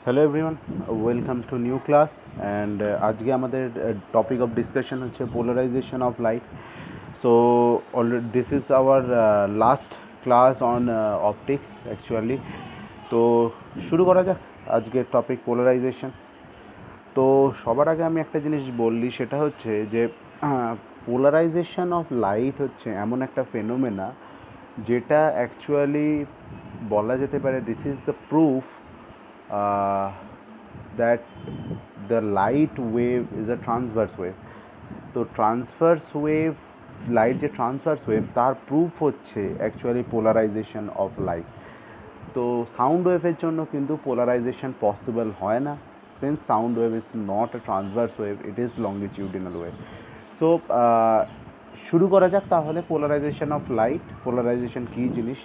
Hello everyone, welcome to new class. And আজকে আমাদের topic of discussion হচ্ছে polarisation of light. So already this is our last class on optics actually. তো শুরু করা যাক আজকের টপিক পোলারাইজেশন। তো সবার আগে আমি একটা জিনিস বললি, সেটা হচ্ছে যে পোলারাইজেশন অফ লাইট হচ্ছে এমন একটা ফেনোমেনা যেটা অ্যাকচুয়ালি বলা যেতে পারে this is the proof that the light wave is a transverse wave. তো ট্রান্সভার্স ওয়েভ, লাইট যে ট্রান্সভার্স ওয়েভ তার প্রুফ হচ্ছে অ্যাকচুয়ালি পোলারাইজেশন অফ লাইট। তো সাউন্ড ওয়েভের জন্য কিন্তু পোলারাইজেশন পসিবল হয় না, since sound wave is not a transverse wave, it is longitudinal wave. So শুরু করা যাক তাহলে পোলারাইজেশন অফ লাইট। পোলারাইজেশন কী জিনিস?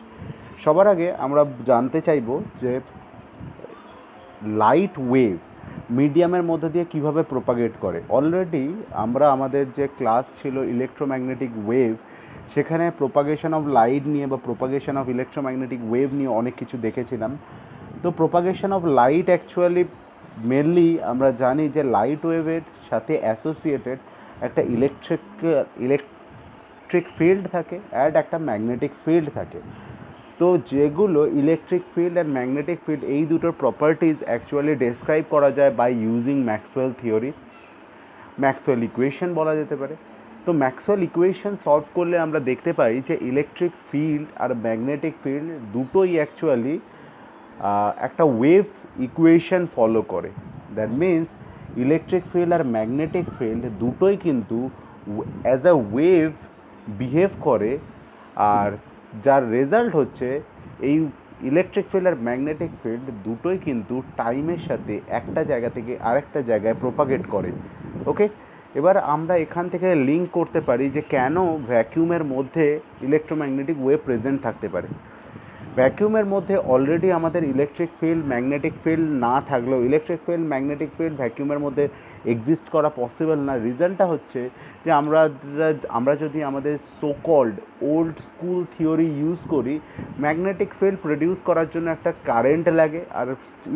সবার আগে আমরা জানতে চাইব যে লাইট ওয়েভ মিডিয়ামের মধ্যে দিয়ে কিভাবে প্রোপাগেট করে। অলরেডি আমরা আমাদের যে ক্লাস ছিল ইলেকট্রোম্যাগনেটিক ওয়েভ, সেখানে প্রোপাগেশন অফ লাইট নিয়ে বা প্রোপাগেশন অফ ইলেকট্রোম্যাগনেটিক ওয়েভ নিয়ে অনেক কিছু দেখেছিলাম। তো propagation of light actually mainly আমরা জানি যে লাইট ওয়েভের সাথে অ্যাসোসিয়েটেড একটা ইলেকট্রিক ফিল্ড থাকে অ্যান্ড একটা ম্যাগনেটিক ফিল্ড থাকে। তো যেগুলো electric field and magnetic field, এই দুটোর প্রপার্টিজ অ্যাকচুয়ালি ডেসক্রাইব করা যায় by using Maxwell theory, Maxwell equation বলা যেতে পারে। তো ম্যাক্সওয়েল ইকুয়েশন সলভ করলে আমরা দেখতে পাই যে ইলেকট্রিক ফিল্ড আর ম্যাগনেটিক ফিল্ড দুটোই অ্যাকচুয়ালি একটা ওয়েভ ইকুয়েশন ফলো করে। দ্যাট মিন্স ইলেকট্রিক ফিল্ড আর ম্যাগনেটিক ফিল্ড দুটোই কিন্তু অ্যাজ আ ওয়েভ বিহেভ করে, আর যার রেজাল্ট হচ্ছে এই ইলেকট্রিক ফিল্ড আর ম্যাগনেটিক ফিল্ড দুটোই কিন্তু টাইমের সাথে একটা জায়গা থেকে আরেকটা জায়গায় প্রোপাগেট করে। ওকে, এবার আমরা এখান থেকে লিঙ্ক করতে পারি যে কেন ভ্যাকিউমের মধ্যে ইলেকট্রোম্যাগনেটিক ওয়েভ প্রেজেন্ট থাকতে পারে। ভ্যাকিউমের মধ্যে অলরেডি আমাদের ইলেকট্রিক ফিল্ড ম্যাগনেটিক ফিল্ড না থাকলেও ইলেকট্রিক ফিল্ড ম্যাগনেটিক ফিল্ড ভ্যাকিউমের মধ্যে এক্সিস্ট করা পসিবল না। রিজনটা হচ্ছে যে আমরা যদি আমাদের so called old school theory use করি, ম্যাগনেটিক ফিল্ড প্রডিউস করার জন্য একটা কারেন্ট লাগে, আর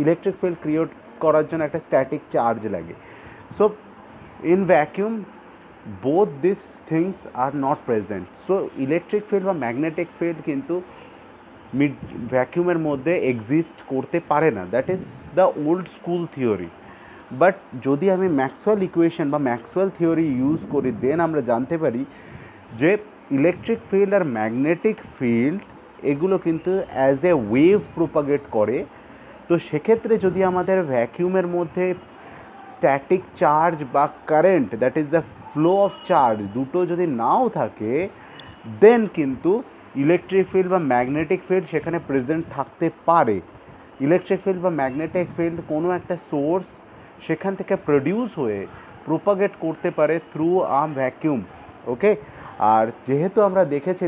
ইলেকট্রিক ফিল্ড ক্রিয়েট করার জন্য একটা স্ট্যাটিক চার্জ লাগে। So in vacuum both these things are not present. So electric field বা ম্যাগনেটিক ফিল্ড কিন্তু ভ্যাকিউমের মধ্যে এক্সিস্ট করতে পারে না। That is the old school theory. But যদি আমি ম্যাক্সওয়েল ইকুয়েশন বা ম্যাক্সওয়েল থিওরি ইউজ করি, দেন আমরা জানতে পারি যে ইলেকট্রিক ফিল্ড আর ম্যাগনেটিক ফিল্ড এগুলো কিন্তু অ্যাজ এ ওয়েভ প্রোপাগেট করে। তো সেক্ষেত্রে যদি আমাদের ভ্যাকিউমের মধ্যে স্ট্যাটিক চার্জ বা current, that is the flow of charge, দুটো যদি নাও থাকে, দেন কিন্তু ইলেকট্রিক ফিল্ড বা ম্যাগনেটিক ফিল্ড সেখানে প্রেজেন্ট থাকতে পারে। ইলেকট্রিক ফিল্ড বা ম্যাগনেটিক ফিল্ড কোনো একটা সোর্স সেখান থেকে প্রডিউস হয়ে প্রোপাগেট করতে পারে থ্রু আ ভ্যাকিউম। ওকে, আর যেহেতু আমরা দেখেছি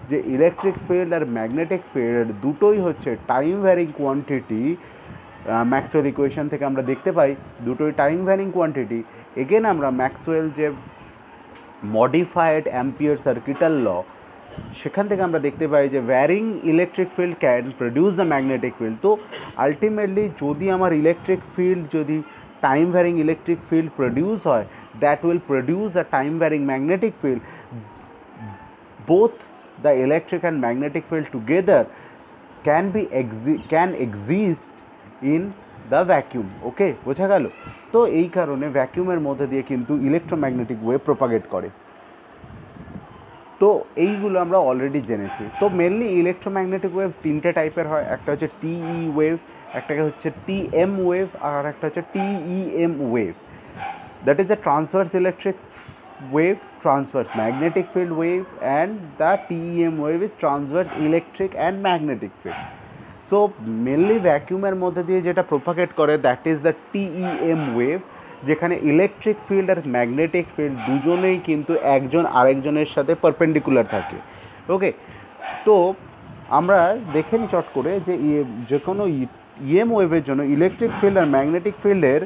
যে ইলেকট্রিক ফিল্ড আর ম্যাগনেটিক ফিল্ড দুটোই হচ্ছে time varying quantity, Maxwell equation থেকে আমরা দেখতে পাই দুটোই টাইম ভ্যারিং কোয়ান্টিটি। এগেন আমরা ম্যাক্সওয়েল যে মডিফাইড অ্যাম্পিয়ার সার্কিটাল ল, সেখান থেকে আমরা দেখতে পাই যে varying electric field can produce the magnetic field. তো আলটিমেটলি যদি আমার ইলেকট্রিক ফিল্ড যদি time varying electric field produce হয়, that will produce a time varying magnetic field. both the electric and magnetic field together can exist in the vacuum. ওকে, বোঝা গেল? তো এই কারণে ভ্যাকিউমের মধ্যে দিয়ে কিন্তু ইলেকট্রোম্যাগনেটিক ওয়েভ প্রোপাগেট করে। তো এইগুলো আমরা অলরেডি জেনেছি। তো মেনলি ইলেকট্রোম্যাগনেটিক ওয়েভ তিনটে টাইপের হয়, একটা হচ্ছে টিই ওয়েভ, একটা হচ্ছে টিএম ওয়েভ, আর একটা হচ্ছে TEM wave. That is the transverse electric wave, transverse magnetic field wave, and the TEM wave is transverse electric and magnetic field. So mainly vacuum এর মধ্যে দিয়ে যেটা প্রোপাগেট করে that is the TEM wave, যেখানে electric field আর magnetic field দুজনেই কিন্তু একজন আরেকজনের সাথে পারপেন্ডিকুলার থাকে। ওকে, তো আমরা দেখে নিই চট করে যে কোনো ইএম ওয়েভের জন্য ইলেকট্রিক ফিল্ড আর ম্যাগনেটিক ফিল্ডের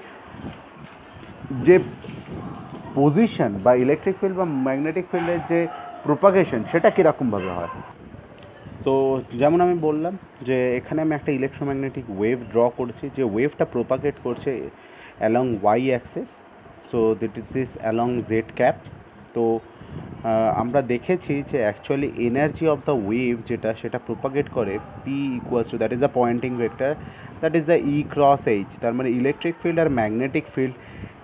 যে পজিশন বা ইলেকট্রিক ফিল্ড বা ম্যাগনেটিক ফিল্ডের যে প্রোপাগেশন সেটা কীরকমভাবে হয়। সো যেমন আমি বললাম যে এখানে আমি একটা ইলেকট্রোম্যাগনেটিক ওয়েভ ড্র করছি, যে ওয়েভটা প্রোপাগেট করছে along Y axis, so this is along Z cap. তো আমরা দেখেছি যে actually energy of the wave যেটা সেটা প্রোপাগেট করে P equals to that is the Poynting vector, that is the E cross H. তার মানে ইলেকট্রিক ফিল্ড আর ম্যাগনেটিক ফিল্ড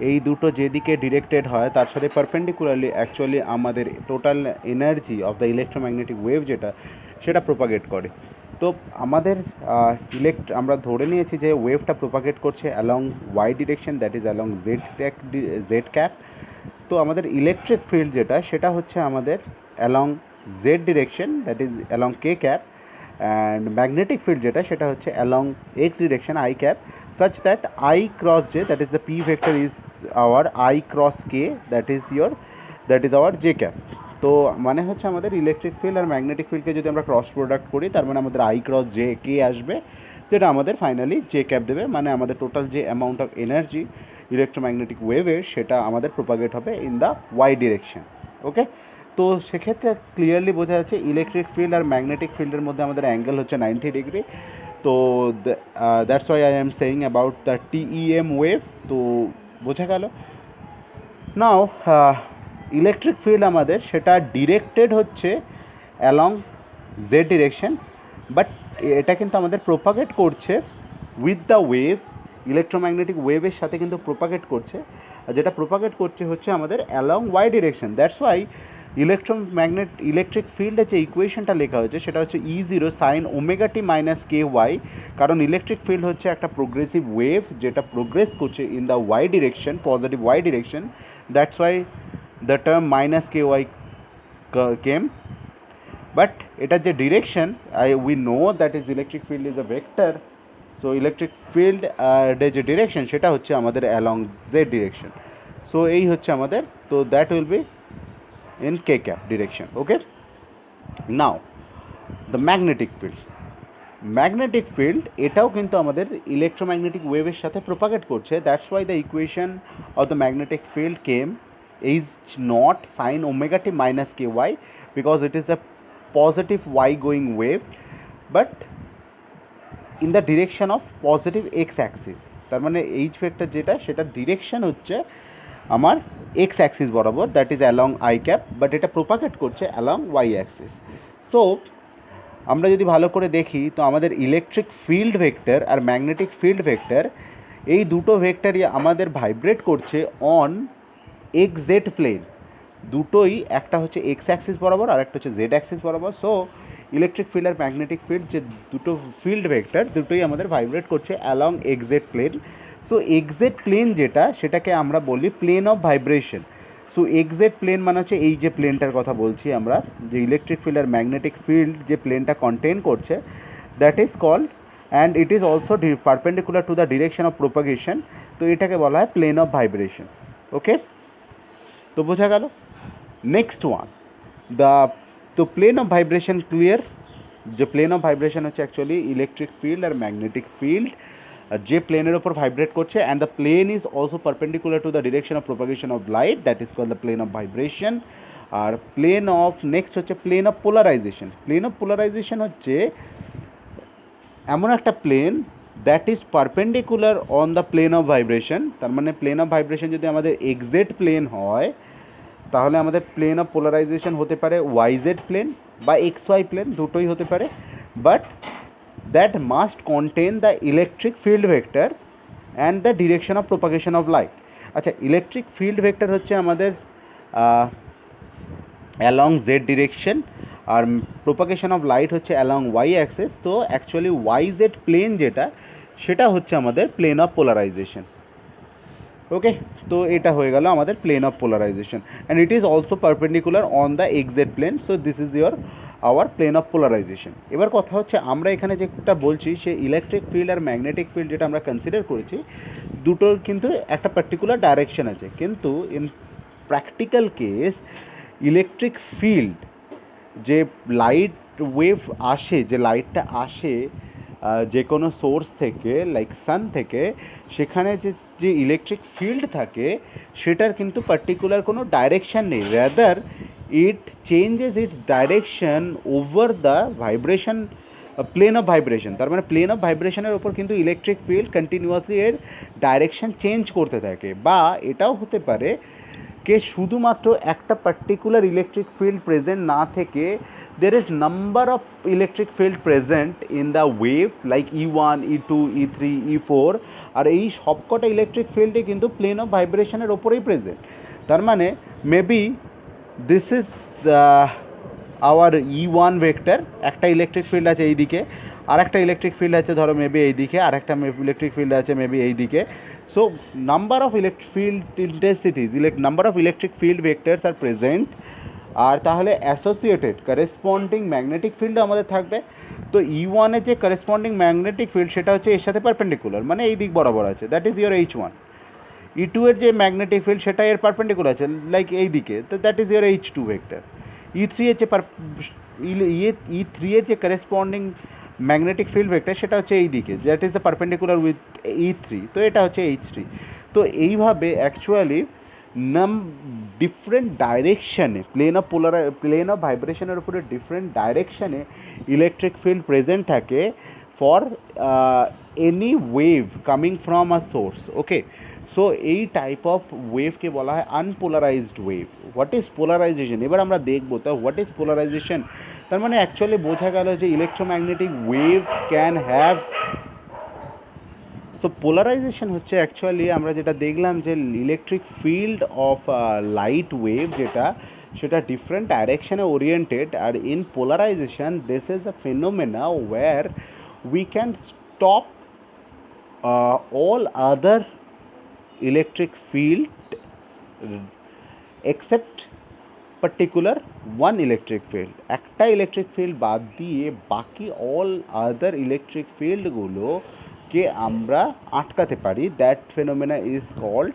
এই দুটো যেদিকে ডিরেক্টেড হয় তার সাথে পারপেন্ডিকুলারলি অ্যাকচুয়ালি আমাদের total energy of the electromagnetic wave যেটা সেটা প্রোপাগেট করে। তো আমাদের আমরা ধরে নিয়েছি যে ওয়েভটা প্রোপাগেট করছে along Y direction, that is along Z cap. তো আমাদের ইলেকট্রিক ফিল্ড যেটা সেটা হচ্ছে আমাদের along Z direction, that is along K cap, and magnetic field যেটা সেটা হচ্ছে along X direction I cap, such that I cross j, that is the p vector is our I cross k, that is our j cap. তো মানে হচ্ছে আমাদের electric field আর magnetic ফিল্ডকে যদি আমরা ক্রস প্রোডাক্ট করি তার মানে আমাদের আই ক্রস জে কে আসবে, যেটা আমাদের ফাইনালি জে ক্যাপ দেবে, মানে আমাদের টোটাল যে অ্যামাউন্ট অফ এনার্জি ইলেকট্রোম্যাগনেটিক ওয়েভের সেটা আমাদের প্রোপাগেট হবে ইন দ্য ওয়াই ডিরেকশন। ওকে, তো সেক্ষেত্রে ক্লিয়ারলি বোঝা যাচ্ছে ইলেকট্রিক ফিল্ড আর ম্যাগনেটিক ফিল্ডের মধ্যে আমাদের অ্যাঙ্গেল হচ্ছে 90 ডিগ্রি। তো that's why I am saying about the TEM wave. তো বোঝা গেল। নাও ইলেকট্রিক ফিল্ড আমাদের সেটা ডিরেক্টেড হচ্ছে অ্যালং জেড ডিরেকশন, বাট এটা কিন্তু আমাদের প্রোপাগেট করছে উইথ দ্য ওয়েভ, ইলেকট্রোম্যাগনেটিক ওয়েভের সাথে কিন্তু প্রোপাগেট করছে, আর যেটা প্রোপাগেট করছে হচ্ছে আমাদের along Y direction. That's why electric ফিল্ডের যে ইকুয়েশনটা লেখা হয়েছে সেটা হচ্ছে E zero sine omega T minus K Y, কারণ ইলেকট্রিক ফিল্ড হচ্ছে একটা প্রোগ্রেসিভ ওয়েভ যেটা প্রোগ্রেস করছে in the Y direction, positive Y direction. That's why the term minus K Y came. But এটার যে direction we know that is electric field is a vector, so electric field যে direction সেটা হচ্ছে আমাদের along Z direction. So এই হচ্ছে আমাদের, তো that will be in k cap direction. Okay, now the magnetic field এটাও কিন্তু আমাদের ইলেকট্রোম্যাগনেটিক ওয়েভের সাথে প্রোপাগেট করছে। That's why the equation of the magnetic field came is not sin omega t minus ky, because it is a positive y going wave but in the direction of positive x axis। তার মানে H vector যেটা সেটার direction হচ্ছে আমার x Axis বরাবর, that is along I cap, but এটা propagate করছে along Y axis. So আমরা যদি ভালো করে দেখি তো আমাদের ইলেকট্রিক ফিল্ড ভেক্টর আর ম্যাগনেটিক ফিল্ড ভেক্টর এই দুটো ভেক্টরই আমাদের ভাইব্রেট করছে অন এক্স জেড প্লেন, দুটোই একটা হচ্ছে এক্স অ্যাক্সিস বরাবর আর একটা হচ্ছে জেড অ্যাক্সিস বরাবর। সো ইলেকট্রিক ফিল্ড আর ম্যাগনেটিক ফিল্ড যে দুটো ফিল্ড ভেক্টর দুটোই আমাদের ভাইব্রেট করছে along X Z plane. So XZ plane যেটা সেটাকে আমরা বলি plane of vibration. So XZ plane মানে হচ্ছে এই যে প্লেনটার কথা বলছি আমরা, যে ইলেকট্রিক ফিল্ড আর ম্যাগনেটিক ফিল্ড যে প্লেনটা কন্টেন করছে, that is called, and it is also perpendicular to the direction of propagation. তো এটাকে বলা হয় প্লেন অফ ভাইব্রেশন। ওকে, তো বোঝা গেল। নেক্সট ওয়ান, দ্য তো প্লেন অফ ভাইব্রেশন ক্লিয়ার, যে প্লেন অফ ভাইব্রেশন হচ্ছে অ্যাকচুয়ালি ইলেকট্রিক ফিল্ড আর ম্যাগনেটিক ফিল্ড যে প্লেনের ওপর ভাইব্রেট করছে, and the plane is also perpendicular to the direction of propagation of light, that is called the plane of vibration. আর plane of next হচ্ছে plane of polarization. Plane of polarization হচ্ছে এমন একটা plane that is perpendicular on the plane of vibration. তার মানে plane of vibration যদি আমাদের XZ plane হয় তাহলে আমাদের প্লেন অফ পোলারাইজেশন হতে পারে ওয়াইজেড প্লেন বা এক্স ওয়াই প্লেন, দুটোই হতে পারে, but that must contain the electric field vector and the direction of propagation of light. আচ্ছা, ইলেকট্রিক ফিল্ড ভেক্টর হচ্ছে আমাদের অ্যালং জেড ডিরেকশন আর প্রোপাগেশন অফ লাইট হচ্ছে অ্যালং ওয়াই অ্যাক্সিস। তো অ্যাকচুয়ালি ওয়াই জেড প্লেন যেটা সেটা হচ্ছে আমাদের প্লেন অফ পোলারাইজেশন। ওকে, তো এটা হয়ে গেল আমাদের plane of polarization, and it is also perpendicular on the XZ plane. So this is your our plane of polarization. এবার কথা হচ্ছে আমরা এখানে যেটা বলছি সে ইলেকট্রিক ফিল্ড আর ম্যাগনেটিক ফিল্ড যেটা আমরা কনসিডার করেছি দুটোর কিন্তু একটা পার্টিকুলার ডাইরেকশন আছে, কিন্তু in practical case electric field যে লাইট ওয়েভ আসে, যে লাইটটা আসে যে কোনো সোর্স থেকে লাইক সান থেকে, সেখানে যে যে ইলেকট্রিক ফিল্ড থাকে সেটার কিন্তু পার্টিকুলার কোনো ডাইরেকশান নেই, rather it changes its direction over the vibration plane of vibration. তার মানে প্লেন অফ ভাইব্রেশনের ওপর কিন্তু ইলেকট্রিক ফিল্ড কন্টিনিউয়াসলি এর ডাইরেকশন চেঞ্জ করতে থাকে। বা এটাও হতে পারে কে শুধুমাত্র একটা পার্টিকুলার ইলেকট্রিক ফিল্ড প্রেজেন্ট না থেকে there is number of electric field present in the wave like E1, E2, E3, E4 আর এই সবকটা ইলেকট্রিক ফিল্ডে কিন্তু প্লেন অফ ভাইব্রেশনের ওপরেই প্রেজেন্ট। তার মানে maybe this is our E1 vector, একটা ইলেকট্রিক ফিল্ড আছে এই দিকে, আর একটা ইলেকট্রিক ফিল্ড আছে ধরো মেবি এই দিকে, আর একটা ইলেকট্রিক ফিল্ড আছে মেবি এই দিকে। So number of electric field intensities number of electric field vectors are present, আর তাহলে অ্যাসোসিয়েটেড কারেসপন্ডিং ম্যাগনেটিক ফিল্ডও আমাদের থাকবে। তো E1 এর যে কারেসপন্ডিং ম্যাগনেটিক ফিল্ড সেটা হচ্ছে এর সাথে পারপেন্ডিকুলার, মানে এই দিক বরাবর আছে, that is your H1। E2 এর যে ম্যাগনেটিক ফিল্ড সেটা এর পারপেন্ডিকুলার আছে লাইক এই দিকে, তো that is your H2 vector. E3 এর যে E3 এর যে কারেসপন্ডিং ম্যাগনেটিক ফিল্ড ভেক্টর সেটা হচ্ছে এই দিকে, that is the perpendicular with E3, তো এটা হচ্ছে H3। তো এইভাবে অ্যাকচুয়ালি ডিফারেন্ট ডাইরেকশানে প্লেন অফ ভাইব্রেশনের উপরে ডিফারেন্ট ডাইরেকশানে ইলেকট্রিক ফিল্ড প্রেজেন্ট থাকে for any wave coming from a source. Okay, so এই টাইপ অফ ওয়েভকে বলা হয় unpolarised wave. What is polarisation এবার আমরা দেখবো। তা হোয়াট ইজ পোলারাইজেশন, তার মানে অ্যাকচুয়ালি বোঝা গেল যে electromagnetic wave can have, so polarization হচ্ছে অ্যাকচুয়ালি আমরা যেটা দেখলাম যে electric field of light wave যেটা সেটা ডিফারেন্ট ডাইরেকশনে ওরিয়েন্টেড। আর in polarization this is a phenomena where we can stop all other electric field except particular one electric field। একটা ইলেকট্রিক ফিল্ড বাদ দিয়ে বাকি অল আদার ইলেকট্রিক ফিল্ডগুলোকে আমরা আটকাতে পারি, that phenomena is called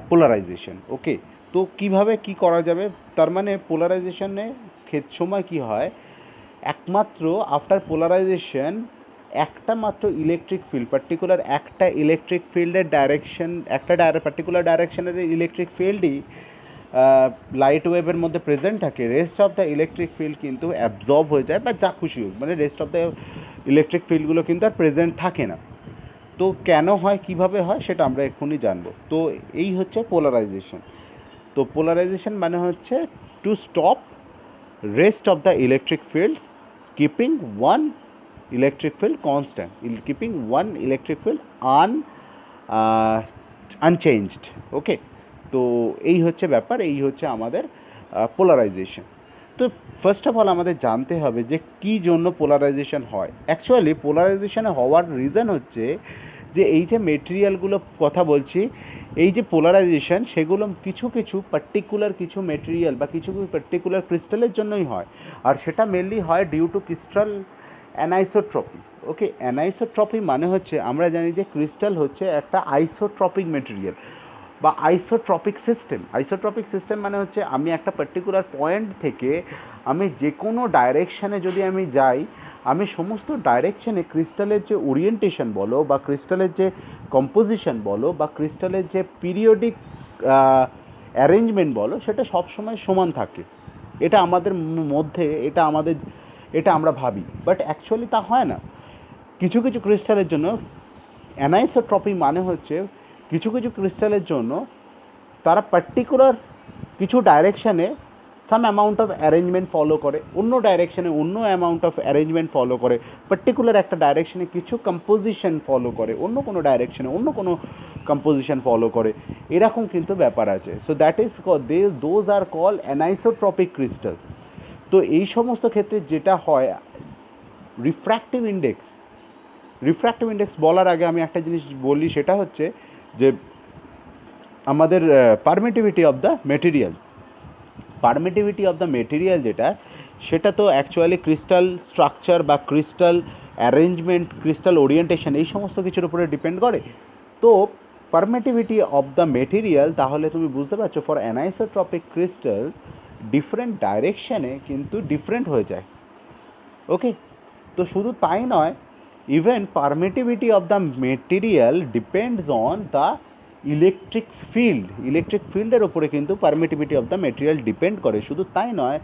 polarization. Okay, তো কিভাবে কি করা যাবে, তার মানে পোলারাইজেশনে সময় কি হয়, একমাত্র আফটার পোলারাইজেশন একটা মাত্র ইলেকট্রিক ফিল্ড পার্টিকুলার একটা ইলেকট্রিক ফিল্ডের ডাইরেকশন একটা পার্টিকুলার ডাইরেকশনের ইলেকট্রিক ফিল্ডই লাইট ওয়েভের মধ্যে প্রেজেন্ট থাকে, rest of the electric field কিন্তু অ্যাবজর্ব হয়ে যায় বা যা খুশি হোক, মানে রেস্ট অফ দ্য ইলেকট্রিক ফিল্ডগুলো কিন্তু আর প্রেজেন্ট থাকে না। তো কেন হয় কিভাবে হয় সেটা আমরা এক্ষুনি জানবো। তো এই হচ্ছে পোলারাইজেশন। তো পোলারাইজেশন মানে হচ্ছে to stop rest of the electric fields keeping one electric field constant, keeping one electric field unchanged। ওকে, তো এই হচ্ছে ব্যাপার, এই হচ্ছে আমাদের পোলারাইজেশন। তো ফার্স্ট অফ অল আমাদের জানতে হবে যে কী জন্য পোলারাইজেশন হয়। অ্যাকচুয়ালি পোলারাইজেশনে হওয়ার রিজন হচ্ছে যে এই যে মেটেরিয়ালগুলো কথা বলছি, এই যে পোলারাইজেশন সেগুলো কিছু কিছু পার্টিকুলার কিছু মেটেরিয়াল বা কিছু কিছু পার্টিকুলার ক্রিস্টালের জন্যই হয়, আর সেটা মেনলি হয় ডিউ টু ক্রিস্টাল অ্যানাইসোট্রপি। ওকে, অ্যানাইসোট্রপি মানে হচ্ছে আমরা জানি যে ক্রিস্টাল হচ্ছে একটা আইসোট্রপিক মেটেরিয়াল বা আইসোট্রপিক সিস্টেম। আইসোট্রপিক সিস্টেম মানে হচ্ছে আমি একটা পার্টিকুলার পয়েন্ট থেকে আমি যে কোনো ডাইরেকশানে যদি আমি যাই, আমি সমস্ত ডাইরেকশানে ক্রিস্টালের যে ওরিয়েন্টেশন বলো বা ক্রিস্টালের যে কম্পোজিশন বলো বা ক্রিস্টালের যে পিরিয়ডিক অ্যারেঞ্জমেন্ট বলো সেটা সবসময় সমান থাকে। এটা আমাদের মধ্যে এটা আমরা ভাবি, বাট অ্যাকচুয়ালি তা হয় না। কিছু কিছু ক্রিস্টালের জন্য অ্যানাইসোট্রপি মানে হচ্ছে কিছু কিছু ক্রিস্টালের জন্য তারা পার্টিকুলার কিছু ডাইরেকশানে some amount of arrangement follow করে, অন্য ডাইরেকশানে অন্য অ্যামাউন্ট অফ অ্যারেঞ্জমেন্ট ফলো করে, পার্টিকুলার একটা ডাইরেকশানে কিছু কম্পোজিশন ফলো করে, অন্য কোনো ডাইরেকশানে অন্য কোনো কম্পোজিশন ফলো করে, এরকম কিন্তু ব্যাপার আছে। So that is those are call anisotropic crystal. তো এই সমস্ত ক্ষেত্রে যেটা হয় রিফ্র্যাক্টিভ ইন্ডেক্স বলার আগে আমি একটা জিনিস বলি, সেটা হচ্ছে যে আমাদের পারমিটিভিটি অফ দ্য মেটেরিয়াল যেটা সেটা তো অ্যাকচুয়ালি ক্রিস্টাল স্ট্রাকচার বা ক্রিস্টাল অ্যারেঞ্জমেন্ট ক্রিস্টাল ওরিয়েন্টেশন এই সমস্ত কিছুর উপরে ডিপেন্ড করে। তো পারমিটিভিটি অফ দ্য মেটেরিয়াল, তাহলে তুমি বুঝতে পারছো ফর অ্যানাইসোট্রপিক ক্রিস্টাল ডিফারেন্ট ডাইরেকশানে কিন্তু ডিফারেন্ট হয়ে যায়। ওকে, তো শুধু তাই নয়, even permittivity of the material depends on the electric ফিল্ডের ওপরে কিন্তু permittivity of the material depend করে। শুধু তাই নয়,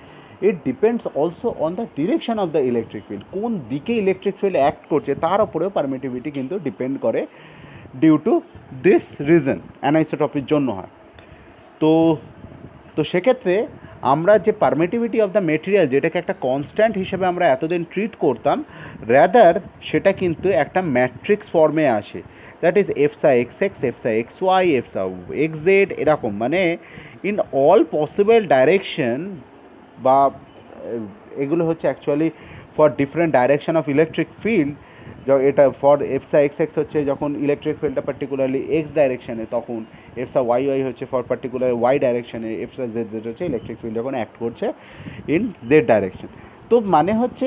it depends also on the direction of the electric field, কোন দিকে ইলেকট্রিক ফিল্ড অ্যাক্ট করছে তার ওপরেও পারমিটিভিটি কিন্তু ডিপেন্ড করে। ডিউ টু দিস রিজন অ্যানাইসোট্রপির জন্য হয়। তো তো সেক্ষেত্রে আমরা যে পারমিটিভিটি অফ দ্য মেটেরিয়াল, যেটাকে একটা কনস্ট্যান্ট হিসেবে আমরা এতদিন ট্রিট করতাম, র্যাদার সেটা কিন্তু একটা ম্যাট্রিক্স ফর্মে আসে। That is epsilon X X, epsilon X Y, epsilon X Z, এরকম মানে ইন অল পসিবল ডাইরেকশন, বা এগুলো হচ্ছে actually for different direction of electric field. এটা ফর এফসা এক্স এক্স হচ্ছে যখন ইলেকট্রিক ফিল্ডটা পার্টিকুলারলি এক্স ডাইরেকশানে, তখন এফসা ওয়াই ওয়াই হচ্ছে ফর পার্টিকুলার ওয়াই ডাইরেকশানে, এফসা জেড জেড হচ্ছে ইলেকট্রিক ফিল্ড যখন অ্যাক্ট করছে ইন জেড ডাইরেকশন। তো মানে হচ্ছে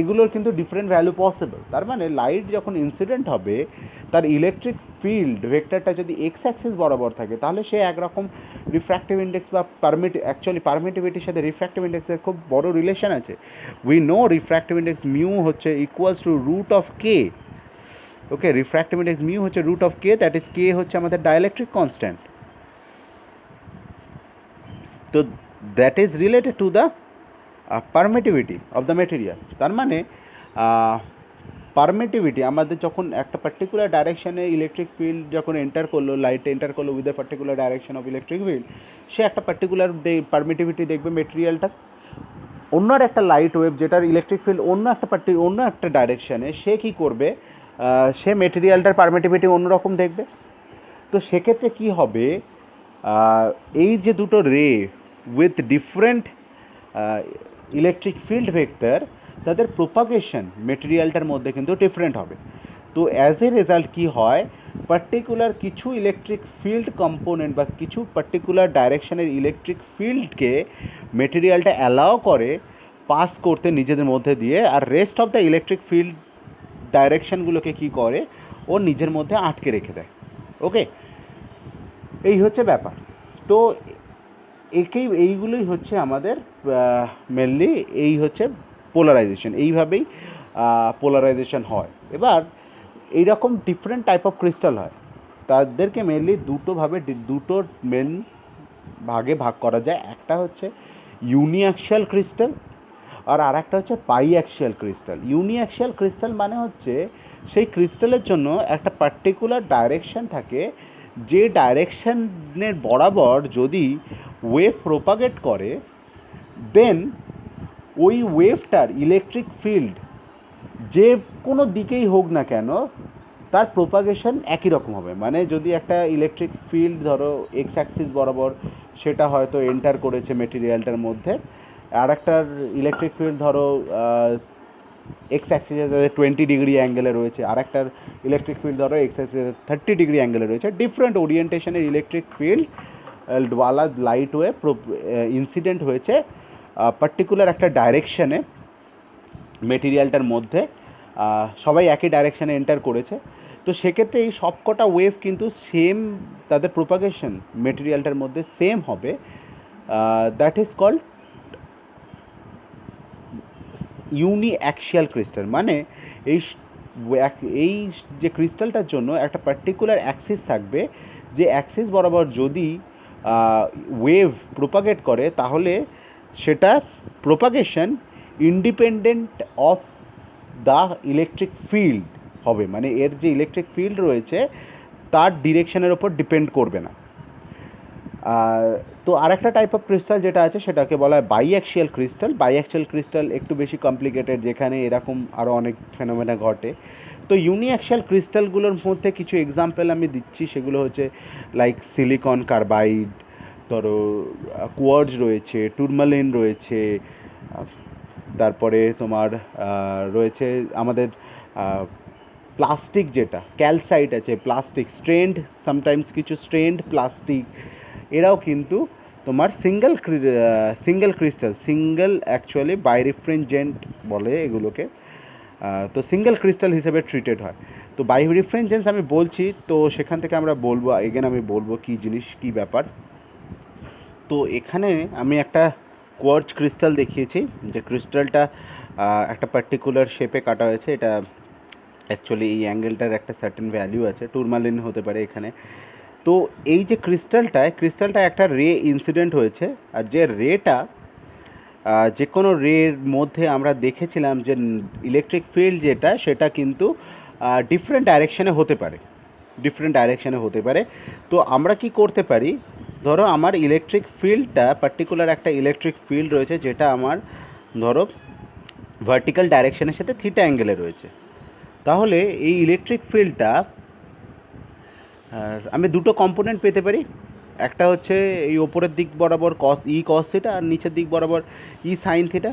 এগুলোর কিন্তু ডিফারেন্ট ভ্যালু পসিবল। তার মানে লাইট যখন ইনসিডেন্ট হবে, তার ইলেকট্রিক ফিল্ড ভেক্টরটা যদি এক্স অ্যাক্সিস বরাবর থাকে, তাহলে সে একরকম রিফ্র্যাক্টিভ ইন্ডেক্স বা পারমিটিভিটির সাথে রিফ্র্যাক্টিভ ইন্ডেক্সের খুব বড় রিলেশন আছে। We know refractive index mu হচ্ছে equals to root of K. Okay, refractive index mu হচ্ছে root of K, that is K হচ্ছে আমাদের ডাইইলেকট্রিক কনস্ট্যান্ট। তো that is related to the permittivity of the material. তার মানে permittivity আমাদের যখন একটা পার্টিকুলার ডাইরেকশানে ইলেকট্রিক ফিল্ড যখন এন্টার করলো, লাইট এন্টার করলো with a particular direction of electric field, সে একটা পার্টিকুলার পারমিটিভিটি দেখবে মেটেরিয়ালটা। অন্য একটা লাইট ওয়েভ যেটার ইলেকট্রিক ফিল্ড অন্য একটা ডাইরেকশানে, সে কী করবে, সে মেটেরিয়ালটার পারমিটিভিটি অন্যরকম দেখবে। তো সেক্ষেত্রে কী হবে, এই যে দুটো রে with different electric field vector, তাদের প্রোপাগেশন মেটেরিয়ালটার মধ্যে কিন্তু ডিফারেন্ট হবে। তো অ্যাজ এ রেজাল্ট কী হয়, পার্টিকুলার কিছু ইলেকট্রিক ফিল্ড কম্পোনেন্ট বা কিছু পার্টিকুলার ডাইরেকশনের ইলেকট্রিক ফিল্ডকে মেটেরিয়ালটা অ্যালাউ করে পাস করতে নিজেদের মধ্যে দিয়ে, আর rest of the electric field ডাইরেকশনগুলোকে কী করে, ও নিজের মধ্যে আটকে রেখে দেয়। ওকে, এই হচ্ছে ব্যাপার। তো এইগুলোই হচ্ছে আমাদের মেনলি এই হচ্ছে পোলারাইজেশন, এইভাবেই পোলারাইজেশন হয়। এবার এইরকম ডিফারেন্ট টাইপ অফ ক্রিস্টাল হয়, তাদেরকে মেনলি দুটো মেন ভাগে ভাগ করা যায়। একটা হচ্ছে ইউনিঅ্যাক্সিয়াল ক্রিস্টাল, আর একটা হচ্ছে বাইঅ্যাক্সিয়াল ক্রিস্টাল। ইউনিঅ্যাক্সিয়াল ক্রিস্টাল মানে হচ্ছে সেই ক্রিস্টালের জন্য একটা পার্টিকুলার ডাইরেকশন থাকে, যে ডাইরেকশনের বরাবর যদি ওয়েভ প্রোপাগেট করে, দেন ওই ওয়েভটার ইলেকট্রিক ফিল্ড যে কোনো দিকেই হোক না কেন, তার প্রোপাগেশন একই রকম হবে। মানে যদি একটা ইলেকট্রিক ফিল্ড ধরো এক্স অ্যাক্সিস বরাবর, সেটা হয়তো এন্টার করেছে মেটেরিয়ালটার মধ্যে, আর একটার ইলেকট্রিক ফিল্ড ধরো এক্স অ্যাক্সিসে 20 ডিগ্রি অ্যাঙ্গেলে রয়েছে, আর একটার ইলেকট্রিক ফিল্ড ধরো এক্স অ্যাক্সিসে 30 ডিগ্রি অ্যাঙ্গেলে রয়েছে। ডিফারেন্ট ওরিয়েন্টেশনের ইলেকট্রিক ফিল্ড ওয়ালা লাইট ওয়েভ ইনসিডেন্ট হয়েছে পার্টিকুলার একটা ডাইরেকশানে মেটেরিয়ালটার মধ্যে, সবাই একই ডাইরেকশানে এন্টার করেছে। তো সেক্ষেত্রে এই সবকটা ওয়েভ কিন্তু সেম, তাদের প্রোপাগেশন মেটেরিয়ালটার মধ্যে সেম হবে। That is called uniaxial crystal. মানে এই যে ক্রিস্টালটার জন্য একটা পার্টিকুলার অ্যাক্সিস থাকবে, যে অ্যাক্সিস বরাবর যদি ওয়েভ প্রোপাগেট করে, তাহলে সেটার propagation independent of the electric field হবে। মানে এর যে ইলেকট্রিক ফিল্ড রয়েছে তার ডিরেকশনের ওপর ডিপেন্ড করবে না। তো আরেকটা টাইপ অফ ক্রিস্টাল যেটা আছে সেটাকে বলা হয় বাইঅ্যাক্সিয়াল ক্রিস্টাল। বাইঅ্যাক্সিয়াল ক্রিস্টাল একটু বেশি কমপ্লিকেটেড, যেখানে এরকম আরও অনেক ফেনোমেনা ঘটে। তো ইউনিঅ্যাক্সিয়াল ক্রিস্টালগুলোর মধ্যে কিছু এক্সাম্পল আমি দিচ্ছি, সেগুলো হচ্ছে লাইক সিলিকন কার্বাইড, ধরো কোয়ার্টজ রয়েছে, টুরমালিন রয়েছে, তারপরে তোমার রয়েছে আমাদের প্লাস্টিক, যেটা ক্যালসাইট আছে, প্লাস্টিক স্ট্রেন্ড, সামটাইমস কিছু স্ট্রেন্ড প্লাস্টিক, এরাও কিন্তু তোমার সিঙ্গেল ক্রিস্টাল, অ্যাকচুয়ালি বাইরিফ্রেঞ্জেন্ট বলে এগুলোকে। তো সিঙ্গেল ক্রিস্টাল হিসেবে ট্রিটেড হয়। তো বাইরিফ্রেঞ্জেন্স আমি বলছি, তো সেখান থেকে আমরা বলবো আমি বলবো কী জিনিস, কী ব্যাপার। তো এখানে আমি একটা কোয়ার্টজ ক্রিস্টাল দেখিয়েছি, যে ক্রিস্টালটা একটা পার্টিকুলার শেপে কাটা হয়েছে। এটা অ্যাকচুয়ালি এই অ্যাঙ্গেলটার একটা সার্টেন ভ্যালু আছে, টুরমালিন হতে পারে এখানে। তো এই যে ক্রিস্টালটা একটা রে ইনসিডেন্ট হয়েছে, আর যে রেটা যে কোনো রের মধ্যে আমরা দেখেছিলাম যে ইলেকট্রিক ফিল্ড যেটা সেটা কিন্তু ডিফারেন্ট ডাইরেকশানে হতে পারে। তো আমরা কি করতে পারি, ধরো আমার ইলেকট্রিক ফিল্ডটা পার্টিকুলার একটা ইলেকট্রিক ফিল্ড রয়েছে যেটা আমার ধরো ভার্টিক্যাল ডাইরেকশানের সাথে থিটা অ্যাঙ্গেলে রয়েছে। তাহলে এই ইলেকট্রিক ফিল্ডটা আমি দুটো কম্পোনেন্ট পেতে পারি। একটা হচ্ছে এই ওপরের দিক বরাবর কস থিটা, আর নিচের দিক বরাবর সাইন থিটা।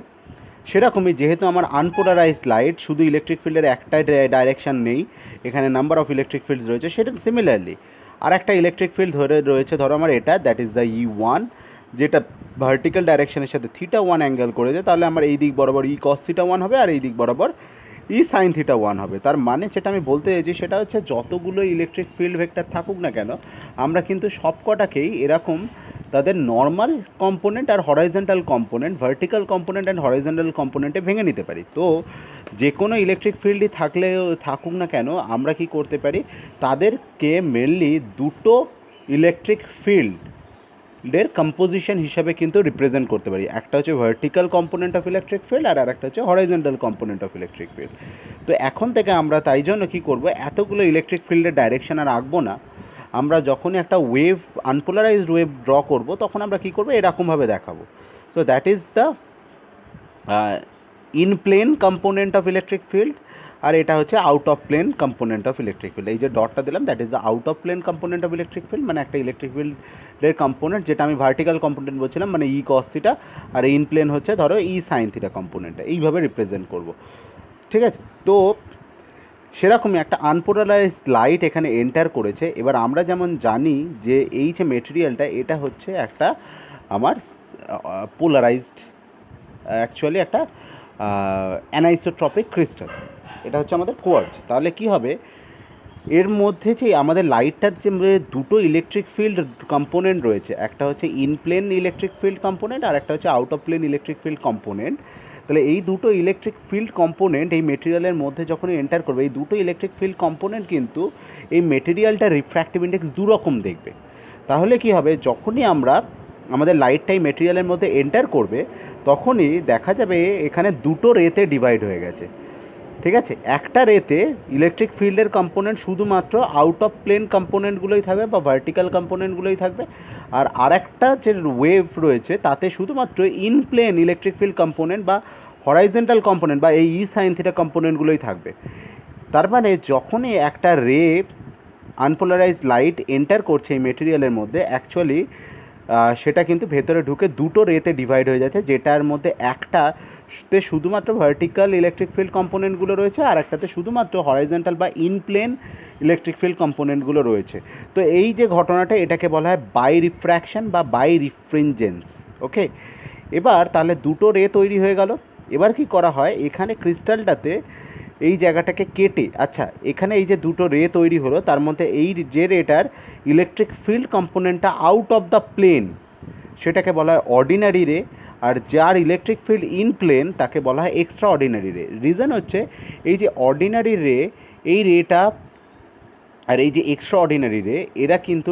সেরকমই যেহেতু আমার আনপোলারাইজড লাইট, শুধু ইলেকট্রিক ফিল্ডের একটা ডাইরেকশান নেই, এখানে নাম্বার অফ ইলেকট্রিক ফিল্ডস রয়েছে, সেটা সিমিলারলি আর একটা ইলেকট্রিক ফিল্ড রয়েছে ধরো আমার এটা, দ্যাট ইজ দ্য E1, যেটা ভার্টিক্যাল ডাইরেকশানের সাথে θ1 অ্যাঙ্গেল করেছে। তাহলে আমার এই দিক বরাবর cos θ1 হবে, আর এই দিক বরাবর sin θ1 হবে। তার মানে যেটা আমি বলতে চাইছি সেটা হচ্ছে যতগুলো ইলেকট্রিক ফিল্ড ভেক্টর থাকুক না কেন, আমরা কিন্তু সবকটাকেই এরকম তাদের নর্মাল কম্পোনেন্ট আর horizontal component, vertical component and horizontal কম্পোনেন্টে ভেঙে নিতে পারি। তো যে কোনো ইলেকট্রিক ফিল্ডই থাকুক না কেন, আমরা কি করতে পারি, তাদেরকে মেনলি দুটো ইলেকট্রিক ফিল্ডের কম্পোজিশন হিসাবে কিন্তু রিপ্রেজেন্ট করতে পারি। একটা হচ্ছে vertical component of electric field, আর একটা হচ্ছে horizontal component of electric field. তো এখন থেকে আমরা তাই জন্য কী করবো, এতগুলো ইলেকট্রিক ফিল্ডের ডাইরেকশন আর আঁকবো না। আমরা যখনই একটা ওয়েভ, আনপোলারাইজড ওয়েভ ড্র করব, তখন আমরা কী করবো, এরকমভাবে দেখাবো। So that is the in plane component of electric field, আর এটা হচ্ছে out of plane component of electric field. এই যে ডটটা দিলাম, that is the out of plane component of electric field, মানে একটা ইলেকট্রিক ফিল্ডের কম্পোনেন্ট, যেটা আমি ভার্টিক্যাল কম্পোনেন্ট বলছিলাম, মানে cos থিটা, আর ইন প্লেন হচ্ছে ধরো sin থিটা কম্পোনেন্টটা, এইভাবে রিপ্রেজেন্ট করব। ঠিক আছে? তো সেরকমই একটা আনপোলারাইজড লাইট এখানে এন্টার করেছে। এবার আমরা যেমন জানি যে এই যে মেটেরিয়ালটা, এটা হচ্ছে একটা আমার পোলারাইজড, অ্যাকচুয়ালি একটা অ্যানাইসোট্রপিক ক্রিস্টাল, এটা হচ্ছে আমাদের কোয়ার্টজ। তাহলে কি হবে, এর মধ্যে যে আমাদের লাইটটার যে দুটো ইলেকট্রিক ফিল্ড কম্পোনেন্ট রয়েছে, একটা হচ্ছে in plane electric field component, আর একটা হচ্ছে out of plane electric field component. তাহলে এই দুটো ইলেকট্রিক ফিল্ড কম্পোনেন্ট এই মেটেরিয়ালের মধ্যে যখনই এন্টার করবে, এই দুটো ইলেকট্রিক ফিল্ড কম্পোনেন্ট কিন্তু এই মেটেরিয়ালটার রিফ্র্যাক্টিভ ইন্ডেক্স দুরকম দেখবে। তাহলে কি হবে, যখনই আমরা আমাদের লাইটটা এই মেটেরিয়ালের মধ্যে এন্টার করবে, তখনই দেখা যাবে এখানে দুটো রেতে ডিভাইড হয়ে গেছে। ঠিক আছে? একটা রেতে ইলেকট্রিক ফিল্ডের কম্পোনেন্ট শুধুমাত্র আউট অফ প্লেন কম্পোনেন্টগুলোই থাকবে বা ভার্টিক্যাল কম্পোনেন্টগুলোই থাকবে, আর আরেকটা যে ওয়েভ রয়েছে তাতে শুধুমাত্র in plane electric field component বা হরাইজন্টাল কম্পোনেন্ট বা এই sin থিটা কম্পোনেন্টগুলোই থাকবে। তার মানে যখনই একটা রে আনপোলারাইজড লাইট এন্টার করছে এই মেটেরিয়ালের মধ্যে, অ্যাকচুয়ালি সেটা কিন্তু ভেতরে ঢুকে দুটো রেতে ডিভাইড হয়ে যাচ্ছে, যেটার মধ্যে একটাতে শুধুমাত্র ভার্টিক্যাল ইলেকট্রিক ফিল্ড কম্পোনেন্টগুলো রয়েছে, আর একটাতে শুধুমাত্র হরাইজন্টাল বা ইন প্লেন ইলেকট্রিক ফিল্ড কম্পোনেন্টগুলো রয়েছে। তো এই যে ঘটনাটা, এটাকে বলা হয় বাই রিফ্র্যাকশন বা বাই রিফ্রিনজেন্স। ওকে, এবার তাহলে দুটো রে তৈরি হয়ে গেল। এবার কি করা হয়, এখানে ক্রিস্টালটাতে এই জায়গাটাকে কেটে, আচ্ছা এখানে এই যে দুটো রে তৈরি হলো, তার মধ্যে এই যে রেটার ইলেকট্রিক ফিল্ড কম্পোনেন্টটা আউট অফ দ্য প্লেন, সেটাকে বলা হয় অর্ডিনারি রে, আর যার ইলেকট্রিক ফিল্ড ইন প্লেন তাকে বলা হয় এক্সট্রা অর্ডিনারি রে। রিজন হচ্ছে এই যে অর্ডিনারি রে, এই রেটা আর এই যে এক্সট্রা অর্ডিনারি রে, এরা কিন্তু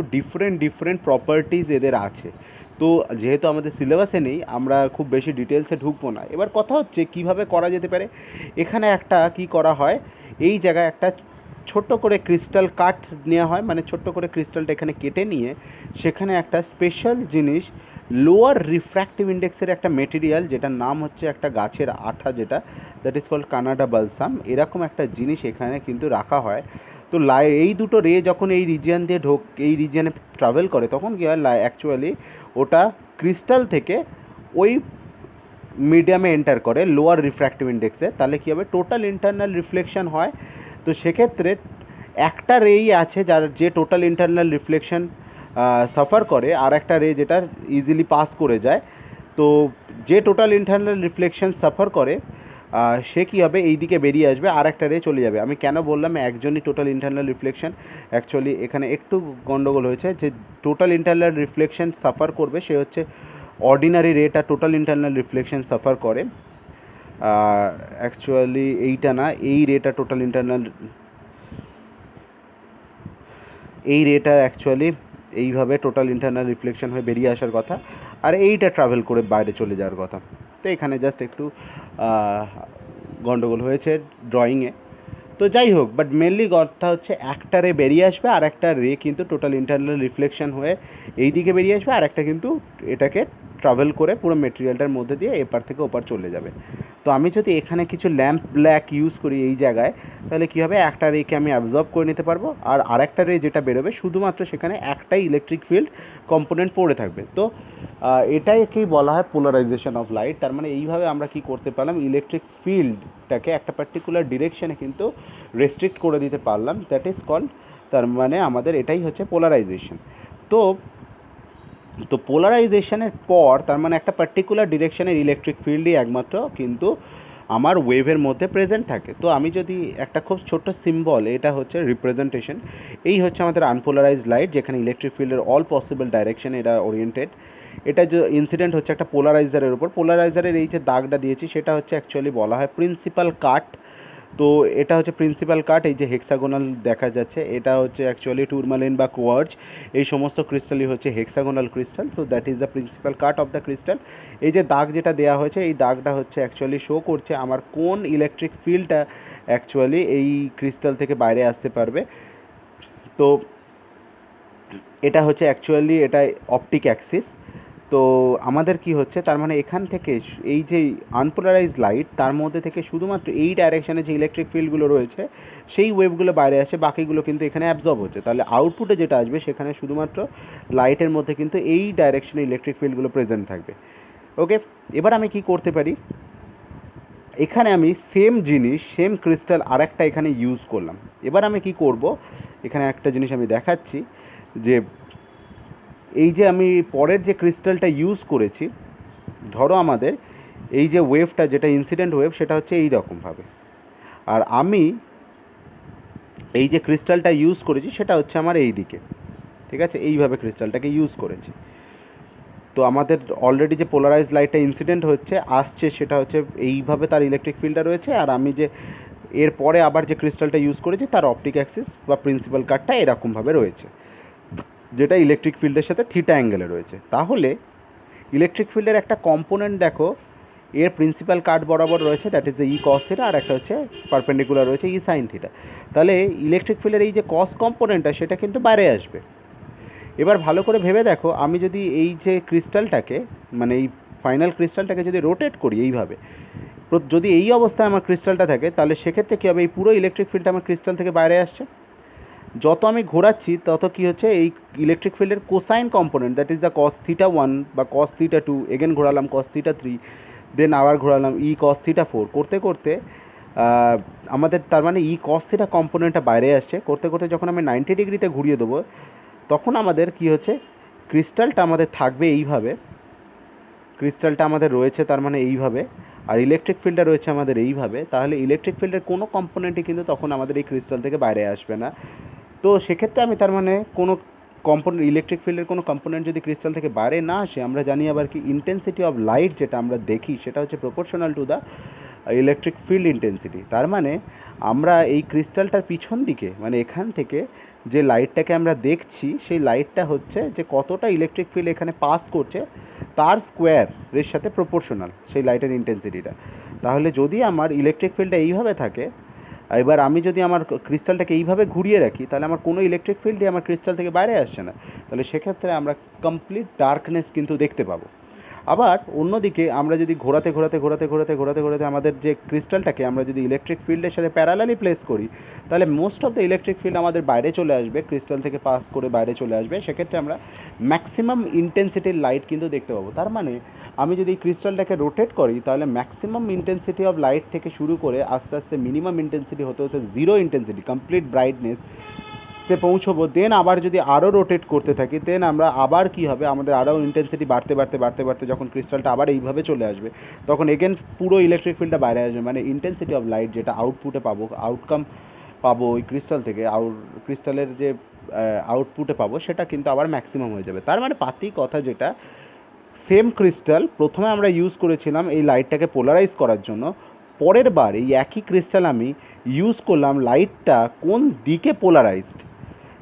ডিফারেন্ট প্রপার্টিজ এদের আছে। তো যেহেতু আমাদের সিলেবাসে নেই, আমরা খুব বেশি ডিটেলসে ঢুকবো না। এবার কথা হচ্ছে কিভাবে করা যেতে পারে। এখানে একটা কি করা হয়, এই জায়গায় একটা ছোট্ট করে ক্রিস্টাল কাট নেওয়া হয়, মানে ছোট্ট করে ক্রিস্টালটা এখানে কেটে নিয়ে সেখানে একটা স্পেশাল জিনিস, লোয়ার রিফ্র্যাক্টিভ ইন্ডেক্সের একটা মেটেরিয়াল, যেটার নাম হচ্ছে একটা গাছের আঠা, যেটা that is called Canada balsam, এরকম একটা জিনিস এখানে কিন্তু রাখা হয়। তো এই দুটো রে যখন এই রিজিয়ান দিয়ে এই রিজিয়ানে ট্রাভেল করে, তখন কী হয়, অ্যাকচুয়ালি ওটা ক্রিস্টাল থেকে ওই মিডিয়ামে এন্টার করে লোয়ার রিফ্র্যাক্টিভ ইন্ডেক্সে। তাহলে কী হবে, টোটাল ইন্টারনাল রিফ্লেকশন হয়। তো সেক্ষেত্রে একটা রেই আছে যে টোটাল ইন্টারনাল রিফ্লেকশন সাফার করে, আর একটা রে যেটা ইজিলি পাস করে যায়। তো যে টোটাল ইন্টারনাল রিফ্লেকশন সাফার করে সে কী হবে, এই দিকে বেরিয়ে আসবে, আর একটা রে চলে যাবে। আমি কেন বললাম একজনই টোটাল ইন্টারনাল রিফ্লেকশন, অ্যাকচুয়ালি এখানে একটু গন্ডগোল হয়েছে। যে টোটাল ইন্টারনাল রিফ্লেকশন সাফার করবে সে হচ্ছে অর্ডিনারি রেটা টোটাল ইন্টারনাল রিফ্লেকশন সাফার করে। অ্যাকচুয়ালি এইটা না, এই রেটা টোটাল ইন্টারনাল, এই রেটা অ্যাকচুয়ালি এইভাবে টোটাল ইন্টারনাল রিফ্লেকশন হয়ে বেরিয়ে আসার কথা, আর এইটা ট্রাভেল করে বাইরে চলে যাওয়ার কথা। তো এখানে জাস্ট একটু গন্ডগোল হয়েছে ড্রয়িংয়ে। তো যাই হোক, বাট মেনলি কথা হচ্ছে একটা রে বেরিয়ে আসবে, আর একটা রে কিন্তু টোটাল ইন্টারনাল রিফ্লেকশন হয়ে এই দিকে বেরিয়ে আসবে, আর একটা কিন্তু এটাকে ট্রাভেল করে পুরো মেটেরিয়ালটার মধ্যে দিয়ে এপার থেকে ওপার চলে যাবে। তো আমি যদি এখানে কিছু ল্যাম্প ব্ল্যাক ইউজ করি এই জায়গায়, তাহলে কী হবে, একটা রেকে আমি অ্যাবজর্ব করে নিতে পারবো, আর আরেকটা রে যেটা বেরোবে শুধুমাত্র সেখানে একটাই ইলেকট্রিক ফিল্ড কম্পোনেন্ট পড়ে থাকবে। তো এটাকেই বলা হয় পোলারাইজেশন অফ লাইট। তার মানে এইভাবে আমরা কি করতে পারলাম, ইলেকট্রিক ফিল্ডটাকে একটা পার্টিকুলার ডিরেকশনে কিন্তু রেস্ট্রিক্ট করে দিতে পারলাম, দ্যাট ইজ কল্ড, তার মানে আমাদের এটাই হচ্ছে পোলারাইজেশন। তো তো পোলারাইজেশনের পর তার মানে একটা পার্টিকুলার ডিরেকশনের ইলেকট্রিক ফিল্ডই একমাত্র কিন্তু আমার ওয়েভের মধ্যে প্রেজেন্ট থাকে। তো আমি যদি একটা খুব ছোট্ট সিম্বল, এটা হচ্ছে রিপ্রেজেন্টেশন, এই হচ্ছে আমাদের আনপোলারাইজড লাইট, যেখানে ইলেকট্রিক ফিল্ডের অল পসিবল ডাইরেকশনে এটা ওরিয়েন্টেড। এটা যে ইনসিডেন্ট হচ্ছে একটা পোলারাইজারের উপর, পোলারাইজারের এই যে দাগটা দিয়েছি সেটা হচ্ছে অ্যাকচুয়ালি বলা হয় প্রিন্সিপাল কাট। তো এটা হচ্ছে প্রিন্সিপাল কাট, এই যে হেক্সাগোনাল দেখা যাচ্ছে এটা হচ্ছে অ্যাকচুয়ালি টুরমালিন বা কোয়ার্জ, এই সমস্ত ক্রিস্টালই হচ্ছে হেক্সাগোনাল ক্রিস্টাল। তো that is the principal cut of the crystal. এই যে দাগ যেটা দেওয়া হয়েছে, এই দাগটা হচ্ছে অ্যাকচুয়ালি শো করছে আমার কোন ইলেকট্রিক ফিল্ডটা অ্যাকচুয়ালি এই ক্রিস্টাল থেকে বাইরে আসতে পারবে। তো এটা হচ্ছে অ্যাকচুয়ালি এটা অপটিক অ্যাক্সিস। তো আমাদের কি হচ্ছে, তার মানে এখান থেকে এই যে আনপোলারাইজ লাইট, তার মধ্যে থেকে শুধুমাত্র এই ডাইরেকশানে যে ইলেকট্রিক ফিল্ডগুলো রয়েছে সেই ওয়েভগুলো বাইরে আসে, বাকিগুলো কিন্তু এখানে অ্যাবজর্ব হচ্ছে। তাহলে আউটপুটে যেটা আসবে সেখানে শুধুমাত্র লাইটের মধ্যে কিন্তু এই ডাইরেকশনে ইলেকট্রিক ফিল্ডগুলো প্রেজেন্ট থাকবে। ওকে, এবার আমি কি করতে পারি, এখানে আমি সেম জিনিস, সেম ক্রিস্টাল আরেকটা এখানে ইউজ করলাম। এবার আমি কি করব, এখানে একটা জিনিস আমি দেখাচ্ছি, যে এই যে আমি পরের যে ক্রিস্টালটা ইউজ করেছি, ধরো আমাদের এই যে ওয়েভটা যেটা ইনসিডেন্ট ওয়েভ সেটা হচ্ছে এই রকমভাবে, আর আমি এই যে ক্রিস্টালটা ইউজ করেছি সেটা হচ্ছে আমার এই দিকে, ঠিক আছে, এইভাবে ক্রিস্টালটাকে ইউজ করেছি। তো আমাদের অলরেডি যে পোলারাইজ লাইটটা ইনসিডেন্ট হচ্ছে আসছে সেটা হচ্ছে এইভাবে তার ইলেকট্রিক ফিল্ডটা রয়েছে, আর আমি যে এরপরে আবার যে ক্রিস্টালটা ইউজ করেছি তার অপটিক অ্যাক্সিস বা প্রিন্সিপাল কাটটা এরকমভাবে রয়েছে, যেটা ইলেকট্রিক ফিল্ডের সাথে থিটা অ্যাঙ্গেলে রয়েছে। তাহলে ইলেকট্রিক ফিল্ডের একটা কম্পোনেন্ট দেখো, এর প্রিন্সিপাল কাট বরাবর রয়েছে, that is the E cos theta, আর একটা হচ্ছে পারপেন্ডিকুলার রয়েছে ই সাইন থিটা। তাহলে ইলেকট্রিক ফিল্ডের এই যে কস কম্পোনেন্টটা সেটা কিন্তু বাইরে আসবে। এবার ভালো করে ভেবে দেখো, আমি যদি এই যে ক্রিস্টালটাকে, মানে এই ফাইনাল ক্রিস্টালটাকে যদি রোটেট করি এইভাবে, যদি এই অবস্থায় আমার ক্রিস্টালটা থাকে, তাহলে সেক্ষেত্রে কী হবে, এই পুরো ইলেকট্রিক ফিল্ডটা আমার ক্রিস্টাল থেকে বাইরে আসছে। যত আমি ঘোরাচ্ছি তত কী হচ্ছে, এই ইলেকট্রিক ফিল্ডের cosine component, that is the cos theta 1 বা কস থিটা 2, এগেন ঘোরালাম কস থিটা 3, দেন আবার ঘোরালাম ই কস থিটা 4, করতে করতে আমাদের তার মানে ই কস থিটা কম্পোনেন্টটা বাইরে আসছে। করতে করতে যখন আমি 90 ডিগ্রিতে ঘুরিয়ে দেবো, তখন আমাদের কি হচ্ছে, ক্রিস্টালটা আমাদের থাকবে এইভাবে, ক্রিস্টালটা আমাদের রয়েছে তার মানে এইভাবে, আর ইলেকট্রিক ফিল্ডটা রয়েছে আমাদের এইভাবে। তাহলে ইলেকট্রিক ফিল্ডের কোনো কম্পোনেন্টই কিন্তু তখন আমাদের এই ক্রিস্টাল থেকে বাইরে আসবে না। তো সেক্ষেত্রে আমি তার মানে কোনো কম্পোনেন্ট, ইলেকট্রিক ফিল্ডের কোনো কম্পোনেন্ট যদি ক্রিস্টাল থেকে বাইরে না আসে, আমরা জানি আবার কি ইন্টেন্সিটি অফ লাইট যেটা আমরা দেখি সেটা হচ্ছে proportional to the electric field intensity. তার মানে আমরা এই ক্রিস্টালটার পিছন দিকে, মানে এখান থেকে যে লাইটটাকে আমরা দেখছি সেই লাইটটা হচ্ছে যে কতটা ইলেকট্রিক ফিল্ড এখানে পাস করছে তার স্কোয়ারের সাথে প্রপোর্শনাল সেই লাইটের ইন্টেন্সিটিটা। তাহলে যদি আমার ইলেকট্রিক ফিল্ডটা এইভাবে থাকে, এবার আমি যদি আমার ক্রিস্টালটাকে এইভাবে ঘুরিয়ে রাখি, তাহলে আমার কোনো ইলেকট্রিক ফিল্ডই আমার ক্রিস্টাল থেকে বাইরে আসছে না। তাহলে সেক্ষেত্রে আমরা কমপ্লিট ডার্কনেস কিন্তু দেখতে পাবো। আবার অন্যদিকে আমরা যদি ঘোরাতে ঘোরাতে ঘোরাতে ঘোরাতে ঘোরাতে ঘোরাতে আমাদের যে ক্রিস্টালটাকে আমরা যদি ইলেকট্রিক ফিল্ডের সাথে প্যারালালি প্লেস করি, তাহলে most of the electric field আমাদের বাইরে চলে আসবে, ক্রিস্টাল থেকে পাস করে বাইরে চলে আসবে। সেক্ষেত্রে আমরা ম্যাক্সিমাম ইন্টেন্সিটির লাইট কিন্তু দেখতে পাবো। তার মানে আমি যদি এই ক্রিস্টালটাকে রোটেট করি, তাহলে ম্যাক্সিমাম ইন্টেন্সিটি অফ লাইট থেকে শুরু করে আস্তে আস্তে মিনিমাম ইন্টেন্সিটি হতে হতে জিরো ইন্টেন্সিটি, কমপ্লিট ব্রাইটনেস সে পৌঁছবো। দেন আবার যদি আরও রোটেট করতে থাকি, দেন আমরা আবার কি হবে, আমাদের আরও ইন্টেন্সিটি বাড়তে বাড়তে বাড়তে বাড়তে যখন ক্রিস্টালটা আবার এইভাবে চলে আসবে, তখন এগেন পুরো ইলেকট্রিক ফিল্ডটা বাইরে আসবে। মানে ইন্টেন্সিটি অফ লাইট যেটা আউটপুটে পাবো, আউটকাম পাবো ওই ক্রিস্টাল থেকে, ক্রিস্টালের যে আউটপুটে পাবো সেটা কিন্তু আবার ম্যাক্সিমাম হয়ে যাবে। তার মানে পাতি কথা যেটা, সেম ক্রিস্টাল প্রথমে আমরা ইউজ করেছিলাম এই লাইটটাকে পোলারাইজ করার জন্য, পরের বার এই একই ক্রিস্টাল আমি ইউজ করলাম, লাইটটা কোন দিকে পোলারাইজড,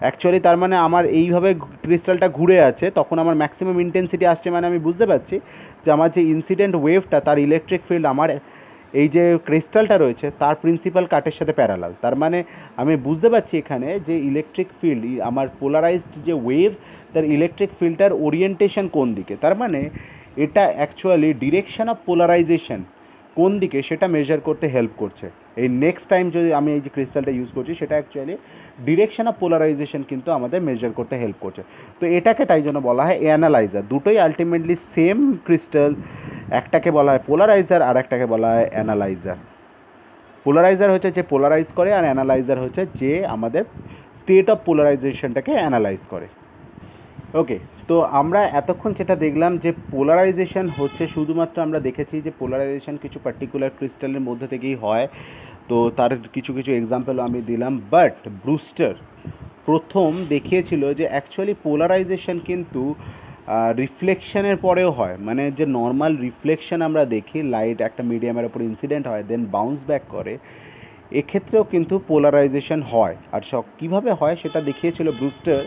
অ্যাকচুয়ালি তার মানে আমার এইভাবে ক্রিস্টালটা ঘুরে আছে, তখন আমার ম্যাক্সিমাম ইন্টেন্সিটি আসছে, মানে আমি বুঝতে পারছি যে আমার যে ইনসিডেন্ট ওয়েভটা তার ইলেকট্রিক ফিল্ড আমার এই যে ক্রিস্টালটা রয়েছে তার প্রিন্সিপাল কাটের সাথে প্যারালাল। তার মানে আমি বুঝতে পারছি এখানে যে ইলেকট্রিক ফিল্ড আমার পোলারাইজড যে ওয়েভ তার ইলেকট্রিক ফিল্ডটার ওরিয়েন্টেশন কোন দিকে, তার মানে এটা অ্যাকচুয়ালি ডিরেকশন অফ পোলারাইজেশন কোন দিকে সেটা মেজার করতে হেল্প করছে। এই নেক্সট টাইম যদি আমি এই যে ক্রিস্টালটা ইউজ করছি সেটা অ্যাকচুয়ালি ডিরেকশন অফ পোলারাইজেশন কিন্তু আমাদের মেজার করতে হেল্প করছে। তো এটাকে তাই জন্য বলা হয় অ্যানালাইজার। দুটোই আলটিমেটলি সেম ক্রিস্টাল, একটাকে বলা হয় পোলারাইজার আর একটাকে বলা হয় অ্যানালাইজার। পোলারাইজার হচ্ছে যে পোলারাইজ করে, আর অ্যানালাইজার হচ্ছে যে আমাদের স্টেট অফ পোলারাইজেশনটাকে অ্যানালাইজ করে। ওকে, তো আমরা এতক্ষণ যেটা দেখলাম যে পোলারাইজেশন হচ্ছে শুধুমাত্র আমরা দেখেছি যে পোলারাইজেশন কিছু পার্টিকুলার ক্রিস্টালের মধ্যে থেকেই হয়, তো তার কিছু কিছু এক্সাম্পল আমি দিলাম। বাট ব্রুস্টার প্রথম দেখিয়েছিল যে অ্যাকচুয়ালি পোলারাইজেশন কিন্তু রিফ্লেকশনের পরেও হয়, মানে যে নর্মাল রিফ্লেকশন আমরা দেখি, লাইট একটা মিডিয়ামের ওপর ইনসিডেন্ট হয় দেন বাউন্স ব্যাক করে, এক্ষেত্রেও কিন্তু পোলারাইজেশন হয়। আর কীভাবে হয় সেটা দেখিয়েছিল ব্রুস্টার,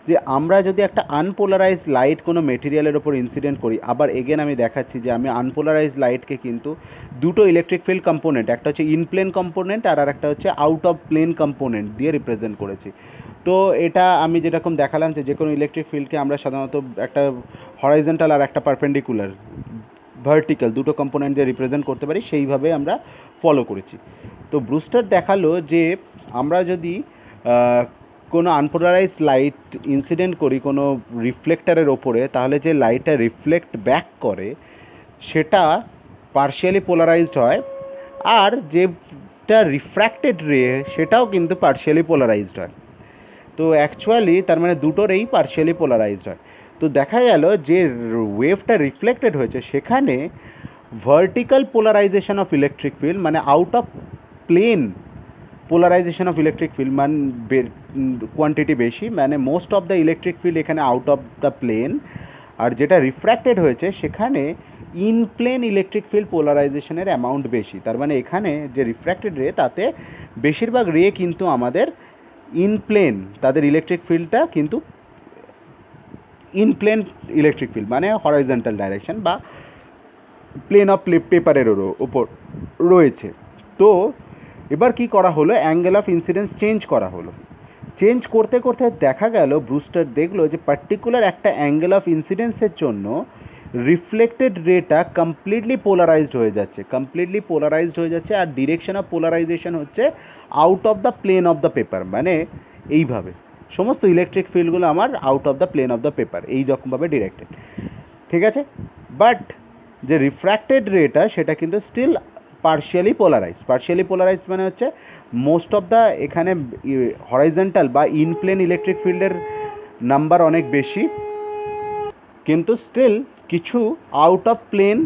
যে আমরা যদি একটা আনপোলারাইজ লাইট কোনো মেটেরিয়ালের ওপর ইনসিডেন্ট করি, আবার এগেন আমি দেখাচ্ছি যে আমি আনপোলারাইজ লাইটকে কিন্তু দুটো ইলেকট্রিক ফিল্ড কম্পোনেন্ট, একটা হচ্ছে ইন প্লেন কম্পোনেন্ট আর একটা হচ্ছে আউট অফ প্লেন কম্পোনেন্ট দিয়ে রিপ্রেজেন্ট করেছি। তো এটা আমি যেরকম দেখালাম যে কোনো ইলেকট্রিক ফিল্ডকে আমরা সাধারণত একটা হরাইজন্টাল আর একটা পারপেন্ডিকুলার ভার্টিক্যাল দুটো কম্পোনেন্ট দিয়ে রিপ্রেজেন্ট করতে পারি, সেইভাবে আমরা ফলো করেছি। তো ব্রুস্টার দেখালো যে আমরা যদি কোনো আনপোলারাইজ লাইট ইনসিডেন্ট করি কোনো রিফ্লেক্টারের ওপরে, তাহলে যে লাইটটা রিফ্লেক্ট ব্যাক করে সেটা পার্শিয়ালি পোলারাইজড হয়, আর যেটা রিফ্র্যাক্টেড রে সেটাও কিন্তু পার্শিয়ালি পোলারাইজড হয়। তো অ্যাকচুয়ালি তার মানে দুটোরই পার্শিয়ালি পোলারাইজড হয়। তো দেখা গেল যে ওয়েভটা রিফ্লেক্টেড হয়েছে সেখানে vertical polarization of electric field, মানে out of plane polarization of electric field মান কোয়ান্টিটি বেশি, মানে most of the electric field এখানে আউট অফ দ্য প্লেন। আর যেটা রিফ্র্যাক্টেড হয়েছে সেখানে ইন প্লেন ইলেকট্রিক ফিল্ড পোলারাইজেশনের অ্যামাউন্ট বেশি। তার মানে এখানে যে রিফ্র্যাক্টেড রে তাতে বেশিরভাগ রে কিন্তু আমাদের ইন প্লেন, তাদের ইলেকট্রিক ফিল্ডটা কিন্তু ইন প্লেন ইলেকট্রিক ফিল্ড, মানে হরাইজন্টাল ডাইরেকশন বা প্লেন অফ পেপারের ওপর রয়েছে। তো এবার কি করা হলো, অ্যাঙ্গেল অফ ইনসিডেন্স চেঞ্জ করা হলো। চেঞ্জ করতে করতে দেখা গেল ব্রুস্টার দেখলো যে পার্টিকুলার একটা অ্যাঙ্গেল অফ ইনসিডেন্সের জন্য রিফ্লেক্টেড রেটা কমপ্লিটলি পোলারাইজড হয়ে যাচ্ছে, আর ডিরেকশন অফ পোলারাইজেশন হচ্ছে out of the plane of the paper, মানে এইভাবে সমস্ত ইলেকট্রিক ফিল্ডগুলো আমার out of the plane of the paper এই রকমভাবে ডিরেক্টেড, ঠিক আছে। বাট যে রিফ্র্যাক্টেড রেটা সেটা কিন্তু স্টিল পার্শিয়ালি পোলারাইজ মানে হচ্ছে মোস্ট অফ দ্য এখানে হরাইজন্টাল বা ইন প্লেন ইলেকট্রিক ফিল্ডের নাম্বার অনেক বেশি, কিন্তু স্টিল কিছু out of plane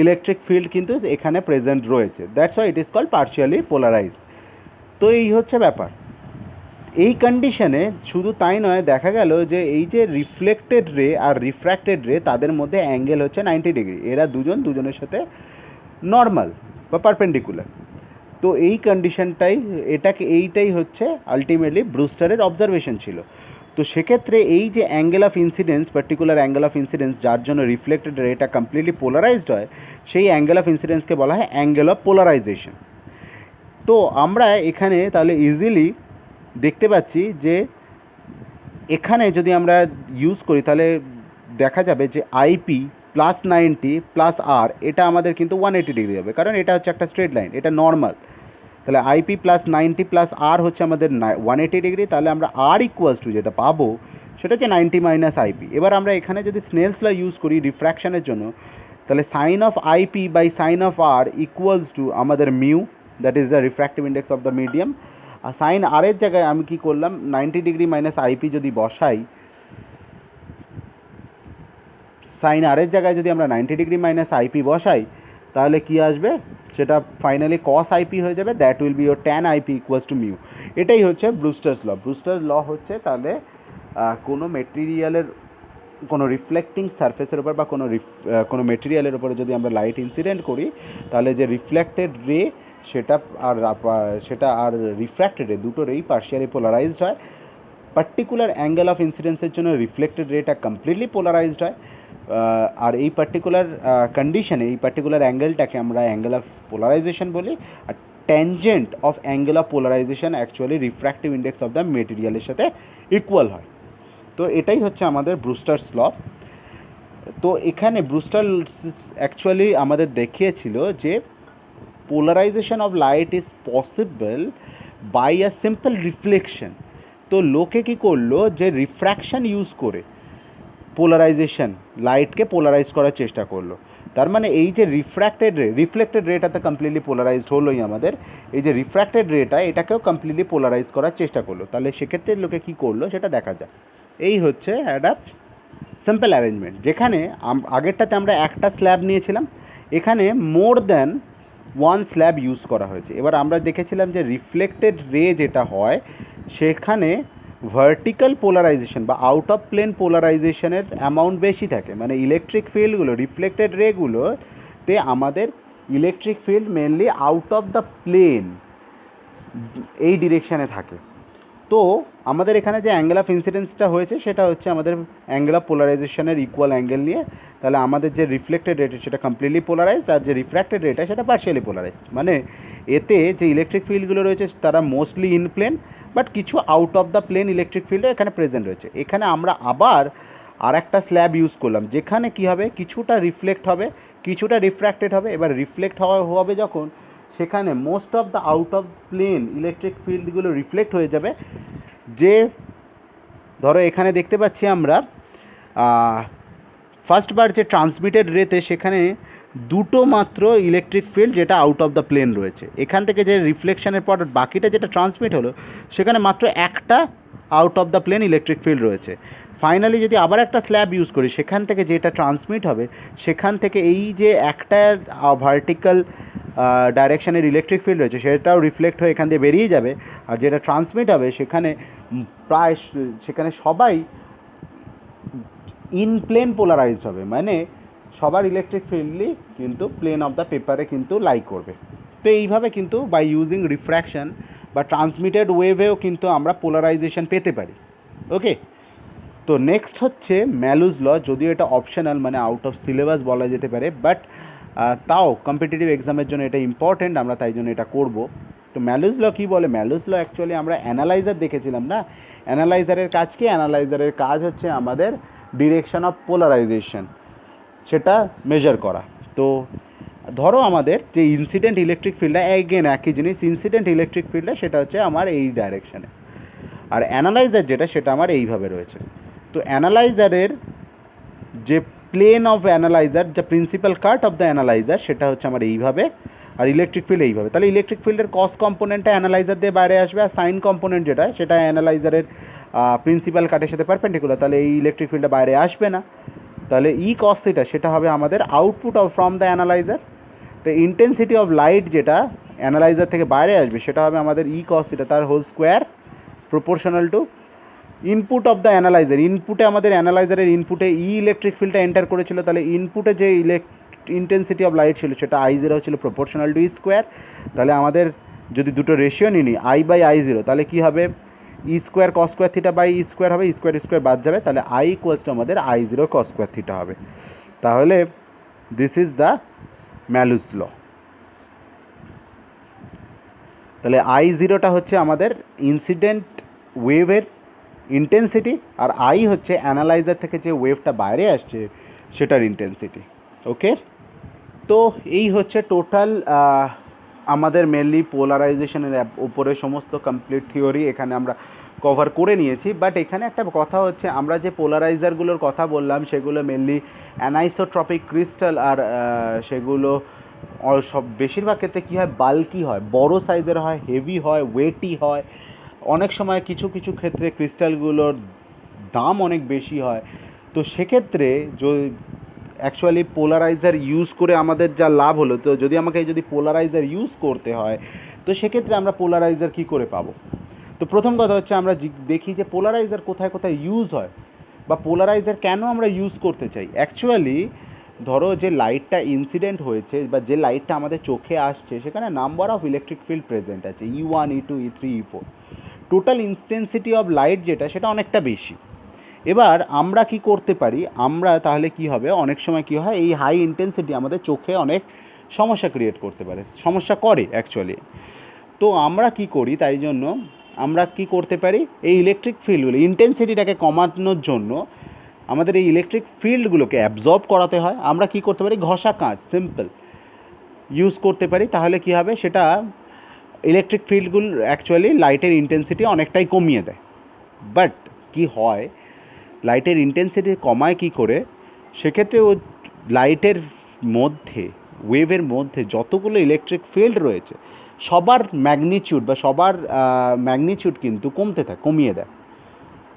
electric field কিন্তু এখানে প্রেজেন্ট রয়েছে, that's why it is called partially polarized. তো এই হচ্ছে ব্যাপার। এই কন্ডিশনে শুধু তাই নয়, দেখা গেল যে এই যে রিফ্লেক্টেড রে আর রিফ্র্যাক্টেড রে তাদের মধ্যে অ্যাঙ্গেল হচ্ছে 90 ডিগ্রি, এরা দুজনের সাথে নর্মাল বা পারপেন্ডিকুলার। তো এই কন্ডিশনটাই এইটাই হচ্ছে আলটিমেটলি ব্রুস্টারের অবজারভেশন ছিল। তো সেক্ষেত্রে এই যে angle of incidence, particular angle of incidence যার জন্য রিফ্লেক্টেড রেটা কমপ্লিটলি পোলারাইজড হয়, সেই অ্যাঙ্গেল অফ ইনসিডেন্সকে বলা হয় অ্যাঙ্গেল অফ পোলারাইজেশন। তো আমরা এখানে তাহলে ইজিলি দেখতে পাচ্ছি যে এখানে যদি আমরা ইউজ করি তাহলে দেখা যাবে যে আইপি প্লাস 90 প্লাস আর, এটা আমাদের কিন্তু 180 ডিগ্রি হবে, কারণ এটা হচ্ছে একটা স্ট্রেট লাইন, এটা নর্মাল। তাহলে আইপি প্লাস 90 প্লাস আর হচ্ছে আমাদের 180 ডিগ্রি। তাহলে আমরা আর ইকুয়ালস টু যেটা পাবো সেটা হচ্ছে 90 মাইনাস আইপি। এবার আমরা এখানে যদি স্নেলস ল ইউজ করি রিফ্র্যাকশনের জন্য, তাহলে sine of IP by sine of R equals to আমাদের mu, that is the refractive index of the medium. আর সাইন আরের জায়গায় আমি কি করলাম, 90 ডিগ্রি মাইনাস আইপি যদি বসাই, সাইন আরের জায়গায় যদি আমরা 90 ডিগ্রি মাইনাস আইপি বসাই তাহলে কি আসবে, সেটা ফাইনালি কস আইপি হয়ে যাবে, that will be your tan IP equals to mu. এটাই হচ্ছে ব্রুস্টার্স ল। ব্রুস্টার্স ল হচ্ছে তাহলে কোনো মেটেরিয়ালের কোনো রিফ্লেক্টিং সারফেসের উপর বা কোনো মেটেরিয়ালের উপরে যদি আমরা লাইট ইনসিডেন্ট করি, তাহলে যে রিফ্লেক্টেড রে সেটা আর রিফ্র্যাক্টেড রে দুটো রেই পার্শিয়ালি পোলারাইজড হয়। পার্টিকুলার অ্যাঙ্গেল অফ ইনসিডেন্সের জন্য রিফ্লেক্টেড রেটা কমপ্লিটলি পোলারাইজড হয়, আর এই পার্টিকুলার কন্ডিশনে এই পার্টিকুলার অ্যাঙ্গেলটাকে আমরা অ্যাঙ্গেল অফ পোলারাইজেশন বলি। আর tangent of angle of polarization actually refractive index of the মেটেরিয়ালের সাথে ইকুয়াল হয়। তো এটাই হচ্ছে আমাদের ব্রুস্টার্স ল। তো এখানে ব্রুস্টার অ্যাকচুয়ালি আমাদের দেখিয়েছিল যে polarization of light is possible by a simple reflection. তো লোকে কী করলো, যে রিফ্র্যাকশন ইউজ করে পোলারাইজেশন লাইটকে পোলারাইজ করার চেষ্টা করলো। তার মানে এই যে রিফ্লেক্টেড রেটা তো কমপ্লিটলি পোলারাইজড হলোই আমাদের, এই যে রিফ্র্যাক্টেড রেটা এটাকেও কমপ্লিটলি পোলারাইজ করার চেষ্টা করলো। তাহলে সেক্ষেত্রে লোকে কী করলো সেটা দেখা যায়। এই হচ্ছে একটা সিম্পল অ্যারেঞ্জমেন্ট, যেখানে আগেরটাতে আমরা একটা স্ল্যাব নিয়েছিলাম, এখানে more than one slab use করা হয়েছে। এবার আমরা দেখেছিলাম যে রিফ্লেক্টেড রে যেটা হয় সেখানে ভার্টিক্যাল পোলারাইজেশন বা আউট অফ প্লেন পোলারাইজেশনের অ্যামাউন্ট বেশি থাকে, মানে ইলেকট্রিক ফিল্ডগুলো রিফ্লেক্টেড রেগুলোতে আমাদের electric field mainly out of the plane এই ডিরেকশানে থাকে। তো আমাদের এখানে যে অ্যাঙ্গেল অফ ইনসিডেন্সটা হয়েছে সেটা হচ্ছে আমাদের অ্যাঙ্গেল অফ পোলারাইজেশনের ইকুয়াল অ্যাঙ্গেল নিয়ে, তাহলে আমাদের যে রিফ্লেক্টেড রেট সেটা কমপ্লিটলি পোলারাইজড আর যে রিফ্র্যাক্টেড রেট সেটা পার্শিয়ালি পোলারাইজড। মানে এতে যে ইলেকট্রিক ফিল্ডগুলো রয়েছে তারা মোস্টলি ইন প্লেন, বাট কিছু out of the plane electric ফিল্ডও এখানে প্রেজেন্ট রয়েছে। এখানে আমরা আবার আর একটা স্ল্যাব ইউজ করলাম, যেখানে কী হবে, কিছুটা রিফ্লেক্ট হবে কিছুটা রিফ্র্যাক্টেড হবে। এবার রিফ্লেক্ট হবে যখন, সেখানে most of the out of plane electric ফিল্ডগুলো রিফ্লেক্ট হয়ে যাবে। যে ধরো এখানে দেখতে পাচ্ছি আমরা ফার্স্টবার যে ট্রান্সমিটেড রেতে সেখানে দুটো মাত্র ইলেকট্রিক ফিল্ড যেটা আউট অফ দ্য প্লেন রয়েছে, এখান থেকে যে রিফ্লেকশনের পর বাকিটা যেটা ট্রান্সমিট হলো সেখানে মাত্র একটা out of the plane electric field রয়েছে। ফাইনালি যদি আবার একটা স্ল্যাব ইউজ করি, সেখান থেকে যেটা ট্রান্সমিট হবে সেখান থেকে এই যে একটা ভার্টিক্যাল ডাইরেকশানের ইলেকট্রিক ফিল্ড রয়েছে সেটাও রিফ্লেক্ট হয়ে এখান দিয়ে বেরিয়ে যাবে, আর যেটা ট্রান্সমিট হবে সেখানে সবাই ইন প্লেন পোলারাইজড হবে, মানে সবার ইলেকট্রিক ফিল্ডই কিন্তু প্লেন অফ দ্য পেপারে কিন্তু লাই করবে। তো এইভাবে কিন্তু বাই ইউজিং রিফ্র্যাকশন বা ট্রান্সমিটেড ওয়েভেও কিন্তু আমরা পোলারাইজেশন পেতে পারি। ওকে, তো নেক্সট হচ্ছে ম্যালুজ ল। যদিও এটা অপশনাল, মানে আউট অফ সিলেবাস বলা যেতে পারে, বাট তাও কম্পিটিটিভ এক্সামের জন্য এটা ইম্পর্টেন্ট, আমরা তাই জন্য এটা করব। তো ম্যালুজ ল কী বলে? ম্যালুজ ল অ্যাকচুয়ালি আমরা অ্যানালাইজার দেখেছিলাম না, অ্যানালাইজারের কাজ কি? অ্যানালাইজারের কাজ হচ্ছে আমাদের ডিরেকশন অফ পোলারাইজেশন সেটা মেজার করা। তো ধরো আমাদের যে ইনসিডেন্ট ইলেকট্রিক ফিল্ডটা, এগেন একই জিনিস, ইনসিডেন্ট ইলেকট্রিক ফিল্ডটা সেটা হচ্ছে আমার এই ডাইরেকশানে, আর অ্যানালাইজার যেটা সেটা আমার এইভাবে রয়েছে। তো অ্যানালাইজারের যে plane of analyser, the principal cut of the analyser সেটা হচ্ছে আমার এইভাবে, আর ইলেকট্রিক ফিল্ড এইভাবে। তাহলে ইলেকট্রিক ফিল্ডের কস কম্পোনেন্টটা অ্যানালাইজার দিয়ে বাইরে আসবে, আর সাইন কম্পোনেন্ট যেটা সেটা অ্যানালাইজারের প্রিন্সিপাল কাটের সাথে পারপেন্ডিকুলার, তাহলে এই ইলেকট্রিক ফিল্ডটা বাইরে আসবে না। তাহলে ই কস থিটা সেটা হবে আমাদের output of from the analyzer. তো ইন্টেন্সিটি অফ লাইট যেটা অ্যানালাইজার থেকে বাইরে আসবে সেটা হবে আমাদের ই কস থিটা, তার whole square proportional to input of the analyzer. ইনপুটে আমাদের অ্যানালাইজারের ইনপুটে ইলেকট্রিক ফিল্ডটা এন্টার করেছিল, তাহলে ইনপুটে যে ইন্টেন্সিটি অফ লাইট ছিল সেটা I0 ছিল প্রপোর্শনাল টু ই স্কোয়ার। তাহলে আমাদের যদি দুটো রেশিও নিই I/I0, তাহলে কী হবে? E square cos square theta by E square হবে, স্কোয়ার বাদ যাবে, তাহলে I ইকুয়ালস টু আমাদের I0 কস স্কোয়ার থিটা হবে। তাহলে দিস ইজ দ্য ম্যালুজ ল। তাহলে I0টা হচ্ছে আমাদের ইনসিডেন্ট ওয়েভের ইন্টেন্সিটি, আর I হচ্ছে অ্যানালাইজার থেকে যে ওয়েভটা বাইরে আসছে সেটার ইন্টেন্সিটি। ওকে, তো এই হচ্ছে টোটাল আমাদের মেনলি পোলারাইজেশনের উপরে সমস্ত কমপ্লিট থিওরি এখানে আমরা কভার করে নিয়েছি। বাট এখানে একটা কথা হচ্ছে, আমরা যে পোলারাইজারগুলোর কথা বললাম সেগুলো মেনলি অ্যানাইসোট্রপিক ক্রিস্টাল, আর সেগুলো সব বেশিরভাগ ক্ষেত্রে কী হয়, বাল্কি হয়, বড় সাইজের হয়, হেভি হয়, ওয়েটি হয়। অনেক সময় কিছু কিছু ক্ষেত্রে ক্রিস্টালগুলোর দাম অনেক বেশি হয়। তো সেক্ষেত্রে অ্যাকচুয়ালি পোলারাইজার ইউজ করে আমাদের যা লাভ হলো, তো যদি পোলারাইজার ইউজ করতে হয় তো সেক্ষেত্রে আমরা পোলারাইজার কী করে পাবো? তো প্রথম কথা হচ্ছে আমরা দেখি যে পোলারাইজার কোথায় কোথায় ইউজ হয়। বা পোলারাইজার কেন আমরা ইউজ করতে চাই? অ্যাকচুয়ালি ধরো যে লাইটটা ইনসিডেন্ট হয়েছে বা যে লাইটটা আমাদের চোখে আসছে সেখানে number of electric field present আছে, E1 E2 E3 E4, total intensity of light যেটা সেটা অনেকটা বেশি। এবার আমরা কি করতে পারি, আমরা তাহলে কি হবে, অনেক সময় কি হয় এই হাই ইন্টেন্সিটি আমাদের চোখে অনেক সমস্যা ক্রিয়েট করতে পারে, সমস্যা করে অ্যাকচুয়ালি। তো আমরা কি করি, তাই জন্য আমরা কি করতে পারি, এই ইলেকট্রিক ফিল্ডগুলো ইন্টেন্সিটিটাকে কমানোর জন্য আমাদের এই ইলেকট্রিক ফিল্ডগুলোকে অ্যাবজর্ব করাতে হয়। আমরা কি করতে পারি, ঘষা কাঁচ সিম্পল ইউজ করতে পারি। তাহলে কি হবে, সেটা ইলেকট্রিক ফিল্ডগুলো অ্যাকচুয়ালি লাইটের ইন্টেন্সিটি অনেকটাই কমিয়ে দেয়। বাট কি হয়, লাইটের ইন্টেন্সিটি কমায় কি করে, সেক্ষেত্রে ও লাইটের মধ্যে ওয়েভের মধ্যে যতগুলো ইলেকট্রিক ফিল্ড রয়েছে সবার ম্যাগনিটিউড বা সবার ম্যাগনিটিউড কিন্তু কমিয়ে দেয়।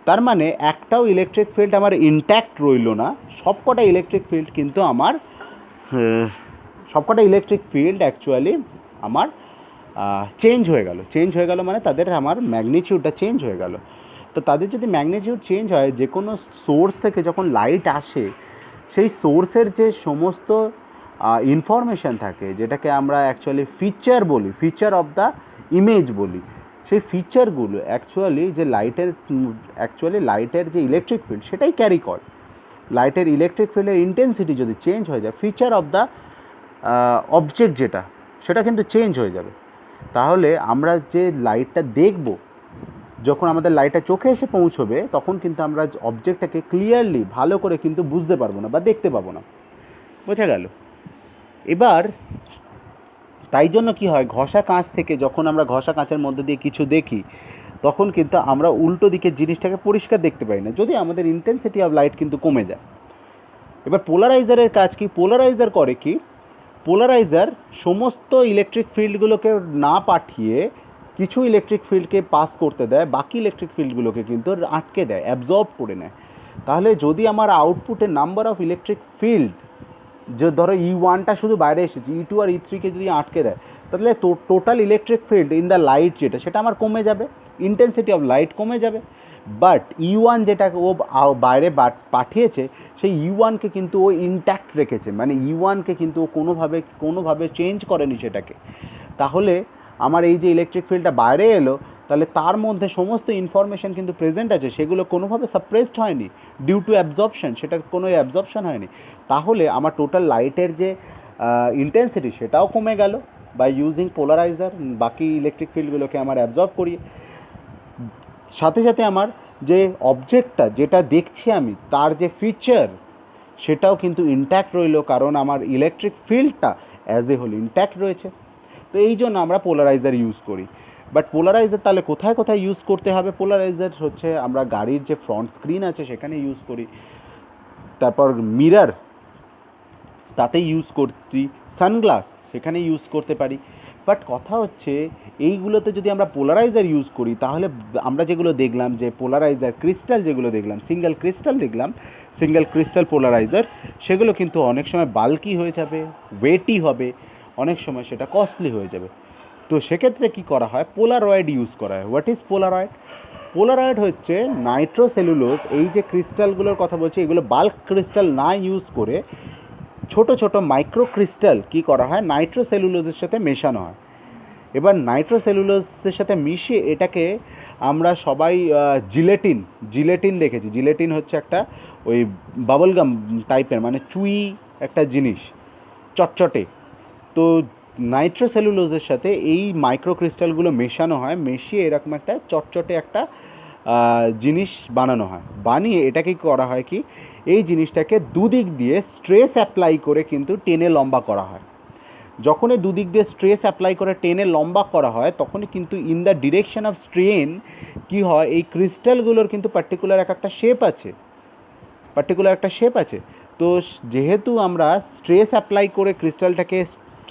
তার মানে একটাও ইলেকট্রিক ফিল্ড আমার ইনট্যাক্ট রইল না, সবকটা ইলেকট্রিক ফিল্ড কিন্তু আমার সবকটা ইলেকট্রিক ফিল্ড অ্যাকচুয়ালি আমার চেঞ্জ হয়ে গেল মানে তাদের আমার ম্যাগনিটিউডটা চেঞ্জ হয়ে গেল। তো তাদের যদি ম্যাগনিটিউড চেঞ্জ হয়, যে কোনো সোর্স থেকে যখন লাইট আসে সেই সোর্সের যে সমস্ত ইনফরমেশান থাকে, যেটাকে আমরা অ্যাকচুয়ালি ফিচার বলি, ফিচার অফ দ্য ইমেজ বলি, সেই ফিচারগুলো অ্যাকচুয়ালি যে লাইটের যে ইলেকট্রিক ফিল্ড সেটাই ক্যারি করে। লাইটের ইলেকট্রিক ফিল্ডের ইন্টেন্সিটি যদি চেঞ্জ হয়ে যায়, ফিচার অফ দ্য অবজেক্ট যেটা সেটা কিন্তু চেঞ্জ হয়ে যাবে। তাহলে আমরা যে লাইটটা দেখব, যখন আমাদের লাইটটা চোখে এসে পৌঁছবে তখন কিন্তু আমরা অবজেক্টটাকে ক্লিয়ারলি ভালো করে কিন্তু বুঝতে পারবো না বা দেখতে পাবো না। বোঝা গেল? এবার তাই জন্য কি হয়, ঘষা কাঁচ থেকে যখন আমরা ঘষা কাঁচের মধ্যে দিয়ে কিছু দেখি তখন কিন্তু আমরা উল্টো দিকের জিনিসটাকে পরিষ্কার দেখতে পাই না, যদি আমাদের ইন্টেন্সিটি অফ লাইট কিন্তু কমে যায়। এবার পোলারাইজারের কাজ কি, পোলারাইজার করে কি, পোলারাইজার সমস্ত ইলেকট্রিক ফিল্ডগুলোকে না পাঠিয়ে কিছু ইলেকট্রিক ফিল্ডকে পাস করতে দেয়, বাকি ইলেকট্রিক ফিল্ডগুলোকে কিন্তু আটকে দেয়, অ্যাবজর্ব করে নেয়। তাহলে যদি আমার আউটপুটের নাম্বার অফ ইলেকট্রিক ফিল্ড, যে ধরো E1টা শুধু বাইরে এসেছে, E2 আর E3কে যদি আটকে দেয়, তাহলে total electric field in the light যেটা সেটা আমার কমে যাবে, ইন্টেন্সিটি অফ লাইট কমে যাবে। বাট E1 যেটাকে ও বাইরে পাঠিয়েছে, সেই E1কে কিন্তু ও ইনট্যাক্ট রেখেছে, মানে E1কে কিন্তু ও কোনোভাবে চেঞ্জ করেনি সেটাকে। তাহলে আমার এই যে ইলেকট্রিক ফিল্ডটা বাইরে এলো, তাহলে তার মধ্যে সমস্ত ইনফরমেশান কিন্তু প্রেজেন্ট আছে, সেগুলো কোনোভাবে সাপ্রেসড হয়নি ডিউ টু অ্যাবজর্পশন, সেটার কোনো অ্যাবজর্পশন হয়নি। তাহলে আমার টোটাল লাইটের যে ইন্টেন্সিটি সেটাও কমে গেল বাই ইউজিং পোলারাইজার, বাকি ইলেকট্রিক ফিল্ডগুলোকে আমার অ্যাবজর্ব করিয়ে। সাথে সাথে আমার যে অবজেক্টটা যেটা দেখছি আমি, তার যে ফিচার সেটাও কিন্তু ইনট্যাক্ট রইল, কারণ আমার ইলেকট্রিক ফিল্ডটা অ্যাজ এ হোল ইনট্যাক্ট রয়েছে। তো এই জন্য আমরা পোলারাইজার ইউজ করি। বাট পোলারাইজার তাহলে কোথায় কোথায় ইউজ করতে হবে? পোলারাইজার হচ্ছে আমরা গাড়ির যে ফ্রন্ট স্ক্রিন আছে সেখানে ইউজ করি, তারপর মিরর তাতে ইউজ করছি, সানগ্লাস সেখানে ইউজ করতে পারি। বাট কথা হচ্ছে এইগুলোতে যদি আমরা পোলারাইজার ইউজ করি, তাহলে আমরা যেগুলো দেখলাম যে পোলারাইজার ক্রিস্টাল যেগুলো দেখলাম, সিঙ্গেল ক্রিস্টাল পোলারাইজার, সেগুলো কিন্তু অনেক সময় বাল্কি হয়ে যাবে, ওয়েটি হবে, অনেক সময় সেটা কস্টলি হয়ে যাবে। তো সেক্ষেত্রে কি করা হয়, পোলারয়েড ইউজ করা হয়। What is Polaroid? পোলারয়েড হচ্ছে নাইট্রোসেলুলোজ, এই যে ক্রিস্টালগুলোর কথা বলছি এগুলো বাল্ক ক্রিস্টাল না ইউজ করে ছোট ছোট মাইক্রো ক্রিস্টাল কী করা হয়, নাইট্রোসেলুলোজের সাথে মেশানো হয়। এবার নাইট্রোসেলুলোজের সাথে মিশিয়ে এটাকে আমরা সবাই জিলেটিন দেখেছি। জিলেটিন হচ্ছে একটা ওই বাবলগাম টাইপের, মানে চুই একটা জিনিস, চটচটে। তো নাইট্রোসেলুলোজের সাথে এই মাইক্রো ক্রিস্টালগুলো মেশানো হয়, মিশিয়ে এরকম একটা চটচটে একটা জিনিস বানানো হয়। বানিয়ে এটাকে করা হয় কি, এই জিনিসটাকে দুদিক দিয়ে স্ট্রেস অ্যাপ্লাই করে কিন্তু টেনে লম্বা করা হয়। যখনই দুদিক দিয়ে স্ট্রেস অ্যাপ্লাই করে টেনে লম্বা করা হয়, তখনই কিন্তু in the direction of strain কি হয়, এই ক্রিস্টালগুলোর কিন্তু পার্টিকুলার একটা শেপ আছে। তো যেহেতু আমরা স্ট্রেস অ্যাপ্লাই করে ক্রিস্টালটাকে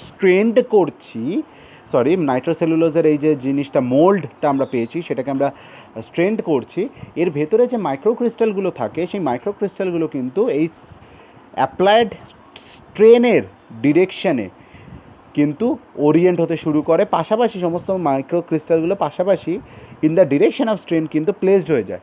স্ট্রেন্ড করছি, নাইট্রোসেলুলোজের এই যে জিনিসটা মোল্ডটা আমরা পেয়েছি সেটাকে আমরা স্ট্রেন্ড করছি, এর ভেতরে যে মাইক্রো ক্রিস্টালগুলো থাকে সেই মাইক্রো ক্রিস্টালগুলো কিন্তু এই অ্যাপ্লাইড স্ট্রেনের ডিরেকশানে কিন্তু ওরিয়েন্ট হতে শুরু করে, পাশাপাশি সমস্ত মাইক্রো ক্রিস্টালগুলো পাশাপাশি in the direction of strain কিন্তু প্লেসড হয়ে যায়।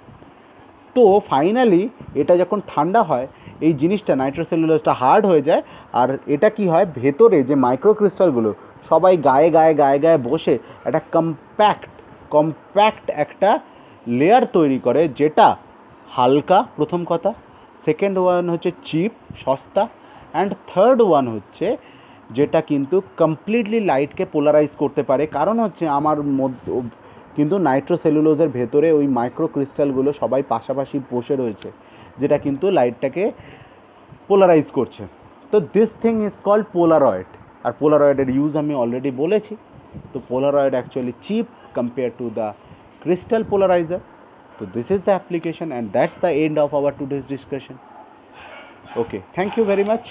তো ফাইনালি এটা যখন ঠান্ডা হয় এই জিনিসটা নাইট্রোসেলুলোজটা হার্ড হয়ে যায়, আর এটা কি হয় ভেতরে যে মাইক্রোক্রিস্টালগুলো সবাই গায়ে গায়ে গায়ে গায়ে বসে একটা কম্প্যাক্ট একটা লেয়ার তৈরি করে, যেটা হালকা প্রথম কথা, সেকেন্ড ওয়ান হচ্ছে চিপ সস্তা, অ্যান্ড থার্ড ওয়ান হচ্ছে যেটা কিন্তু কমপ্লিটলি লাইটকে পোলারাইজ করতে পারে। কারণ হচ্ছে আমার মধ্যে কিন্তু নাইট্রোসেলুলোজের ভেতরে ওই মাইক্রোক্রিস্টালগুলো সবাই পাশাপাশি বসে রয়েছে, যেটা কিন্তু লাইটটাকে পোলারাইজ করছে। তো this thing is called polaroid. আর পোলারয়েডের ইউজ আমি অলরেডি বলেছি। তো polaroid actually cheap compare to the crystal polarizer. So this is the application, and that's the end of our today's discussion. Okay, thank you very much.